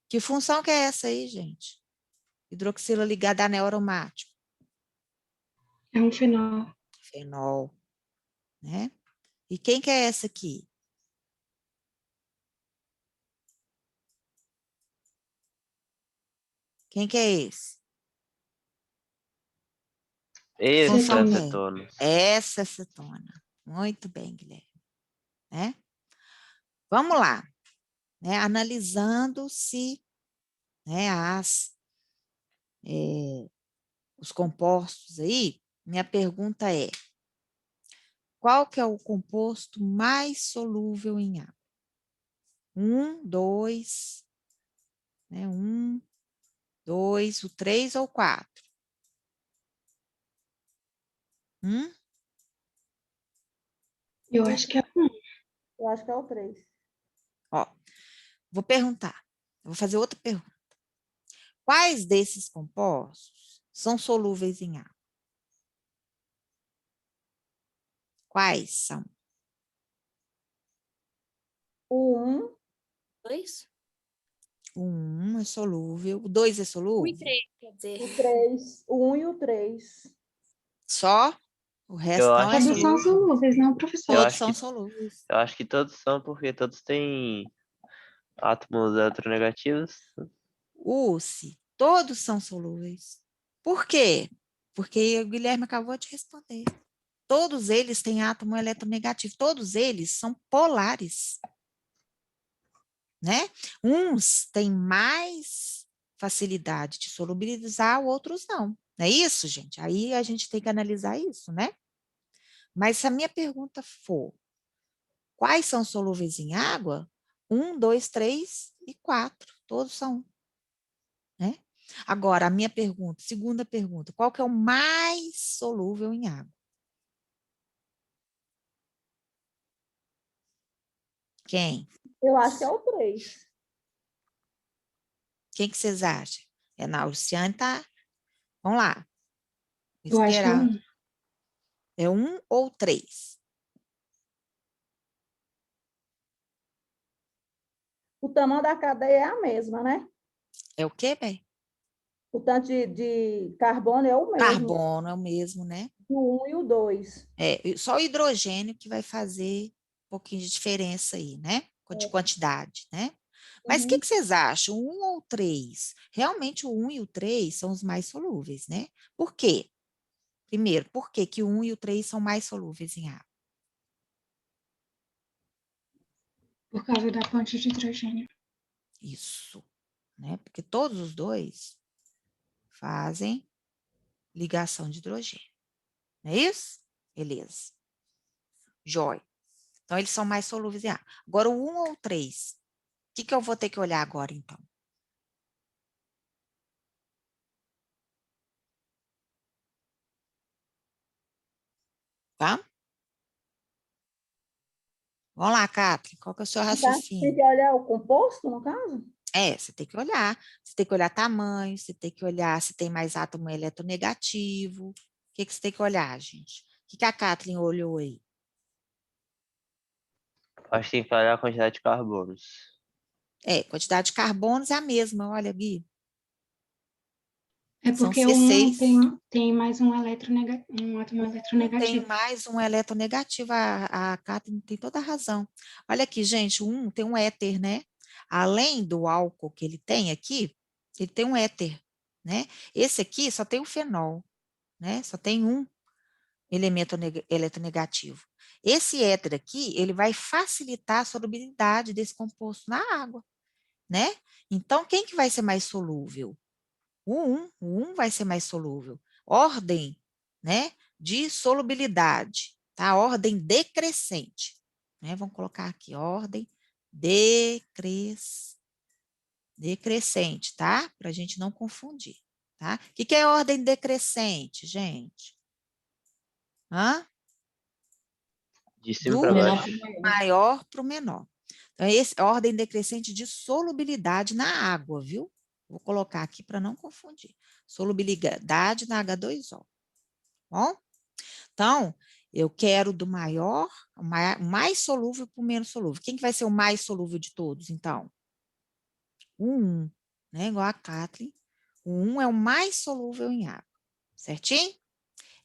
Que função que é essa aí, gente? Hidroxila ligada a neuromático. É um fenol. Fenol, né? E quem que é essa aqui? Quem que é esse? Esse é Função que Cetona. é? acetona. Essa acetona. Muito bem, Guilherme. Né? Vamos lá. Né? Analisando se, né, os compostos aí, minha pergunta é, qual que é o composto mais solúvel em água? 1, 2, né? 1, 2, o 3 ou 4? Eu acho que é um. Eu acho que é o 3. Ó, vou perguntar, vou fazer outra pergunta. Quais desses compostos são solúveis em água? Quais são? O 1, 2? O 1 é solúvel, o 2 é 1 e solúvel? 3, quer dizer. o 3, o 1 e o 3. Só? O resto Eu não é acho Todos que, são solúvel? solúveis, não, eu professor? Todos acho são que, solúveis. eu acho que todos são, porque todos têm átomos eletronegativos. UCI, todos são solúveis. Por quê? Porque o Guilherme acabou de responder. Todos eles têm átomo eletronegativo, todos eles são polares, né? Uns têm mais facilidade de solubilizar, outros não. Não é isso, gente? Aí a gente tem que analisar isso, né? Mas se a minha pergunta for, quais são solúveis em água? 1, 2, 3 e 4, todos são, né? Agora, a minha pergunta, segunda pergunta, qual que é o mais solúvel em água? Quem? Eu acho que é o 3. Quem que vocês acham? É na Luciane, tá? Vamos lá. Eu acho que é Esperar. um. É 1 ou 3? O tamanho da cadeia é a mesma, né? É o quê, bem? O tanto de carbono é o mesmo, Carbono é o mesmo, né? o 1 e o 2. É, só o hidrogênio que vai fazer um pouquinho de diferença aí, né? De quantidade, né? Mas o que, Uhum. que vocês acham? 1 ou 3? Realmente o 1 e o 3 são os mais solúveis, né? Por quê? Primeiro, por que que o 1 e o 3 são mais solúveis em água? Por causa da ponte de hidrogênio. Isso, né? Porque todos os dois fazem ligação de hidrogênio. Não é isso? Beleza. Jóia. Então, eles são mais solúveis em água. Agora, o 1 ou o 3? O que, que eu vou ter que olhar agora, então? Tá? Vamos lá, Catherine, qual que é o seu Tá? Tem raciocínio? que olhar o composto, no caso? É, você tem que olhar. Você tem que olhar tamanho, você tem que olhar se tem mais átomo eletronegativo. O que, que você tem que olhar, gente? O que, que a Catherine olhou aí? Acho que tem que olhar a quantidade de carbonos. É, quantidade de carbonos é a mesma, olha, Gui. É São porque o 1 C6. tem mais um átomo Não tem eletronegativo. mais um eletronegativo. A Catherine tem toda a razão. Olha aqui, gente, o 1 tem um éter, né? Além do álcool que ele tem aqui, ele tem um éter, né? Esse aqui só tem o fenol, né? Só tem um elemento eletronegativo. Esse éter aqui, ele vai facilitar a solubilidade desse composto na água, né? Então, quem que vai ser mais solúvel? O 1 vai ser mais solúvel. Ordem, né, de solubilidade, tá? Ordem decrescente, né? Vamos colocar aqui, ordem decrescente, tá? Para a gente não confundir, tá? O que é ordem decrescente, gente? Hã? De cima para Do Menor baixo. que maior. maior para o menor. Então, esse é a ordem decrescente de solubilidade na água, viu? Vou colocar aqui para não confundir. Solubilidade na H2O. Bom? Então, eu quero do maior, o mais solúvel para o menos solúvel. Quem que vai ser o mais solúvel de todos, então? O 1, né? Igual a Kathleen. O 1 é o mais solúvel em água, certinho?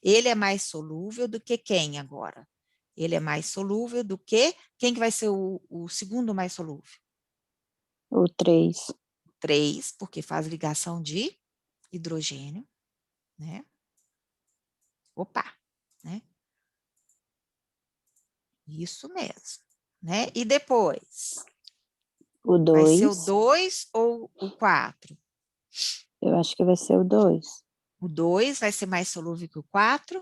Ele é mais solúvel do que quem agora? Ele é mais solúvel do que quem que vai ser o segundo mais solúvel? O 3. 3, porque faz ligação de hidrogênio, né? Opa, né? Isso mesmo, né? E depois? O Vai ser o 2. 2 ou o 4? Eu acho que vai ser o 2. O 2 vai ser mais solúvel que o 4?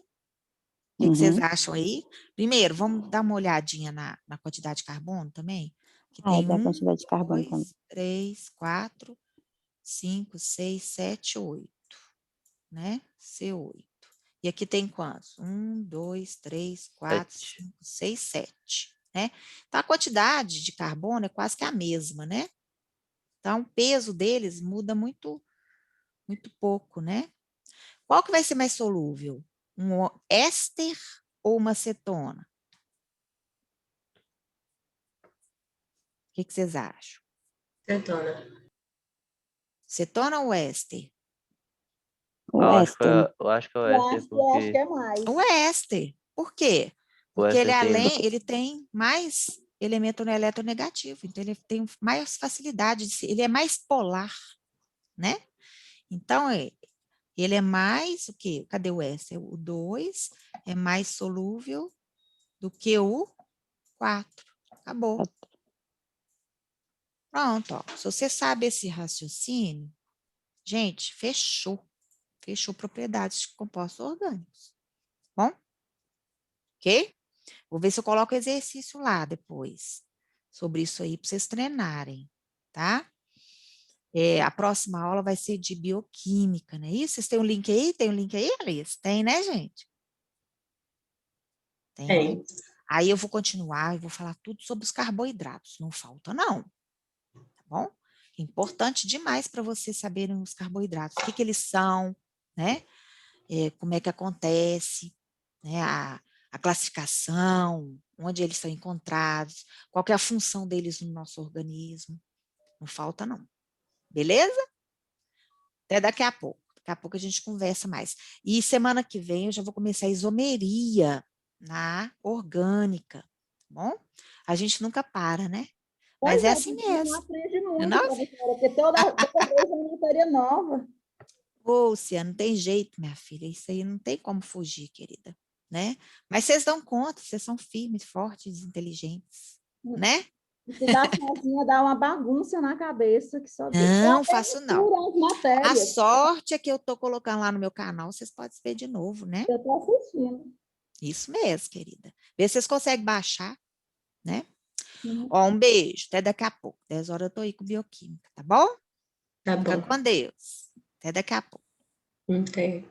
O que vocês Uhum. acham aí? Primeiro, vamos dar uma olhadinha na quantidade de carbono também? Que Ah, é tem da 1, quantidade de carbono também. 2, 3, 4, 5, 6, 7, 8, né? C8. E aqui tem quantos? 1, 2, 3, 4, 7. 5, 6, 7, né? Então, a quantidade de carbono é quase que a mesma, né? Então, o peso deles muda muito, muito pouco, né? Qual que vai ser mais solúvel? Um éster ou uma cetona? O que vocês acham? Cetona. Cetona ou éster? O éster. Eu acho que é o Eu éster, acho, eu acho que porque é mais. O éster. Por quê? o Porque éster tem. ele tem mais elemento eletronegativo, então ele tem mais facilidade, ele é mais polar, né? Então, ele é mais o quê? Cadê o éster? O 2 é mais solúvel do que o 4. Acabou. Pronto, ó. Se você sabe esse raciocínio, gente, fechou. Fechou propriedades de compostos orgânicos. Bom? Ok? Vou ver se eu coloco exercício lá depois. Sobre isso aí, para vocês treinarem, tá? A próxima aula vai ser de bioquímica, não é isso? Vocês têm um link aí? Tem um link aí, Alice? Tem, né, gente? Tem, né? Tem. Aí eu vou continuar e vou falar tudo sobre os carboidratos. Não falta, não. Tá bom? Importante demais para vocês saberem os carboidratos, o que eles são, né? como é que acontece, né, a classificação, onde eles são encontrados, qual que é a função deles no nosso organismo. Não falta, não. Beleza? Até daqui a pouco. Daqui a pouco a gente conversa mais. E semana que vem eu já vou começar a isomeria na orgânica, tá bom? A gente nunca para, né? Mas Pois é é, assim não mesmo. aprende muito, Não? professora, porque toda vez é uma matéria nova. Ô, Luciana, não tem jeito, minha filha. Isso aí não tem como fugir, querida, né? Mas vocês dão conta, vocês são firmes, fortes, inteligentes, né? Estudar sozinha dá uma bagunça na cabeça, que só Deus. Não, faço não. Mistura as A matérias. sorte é que eu estou colocando lá no meu canal, vocês podem ver de novo, né? Eu estou assistindo. Isso mesmo, querida. Vê se vocês conseguem baixar, né? Uhum. Ó, um beijo. Até daqui a pouco. 10 horas eu tô aí com bioquímica, tá bom? Tá Fica bom. com Deus. Até daqui a pouco. Até.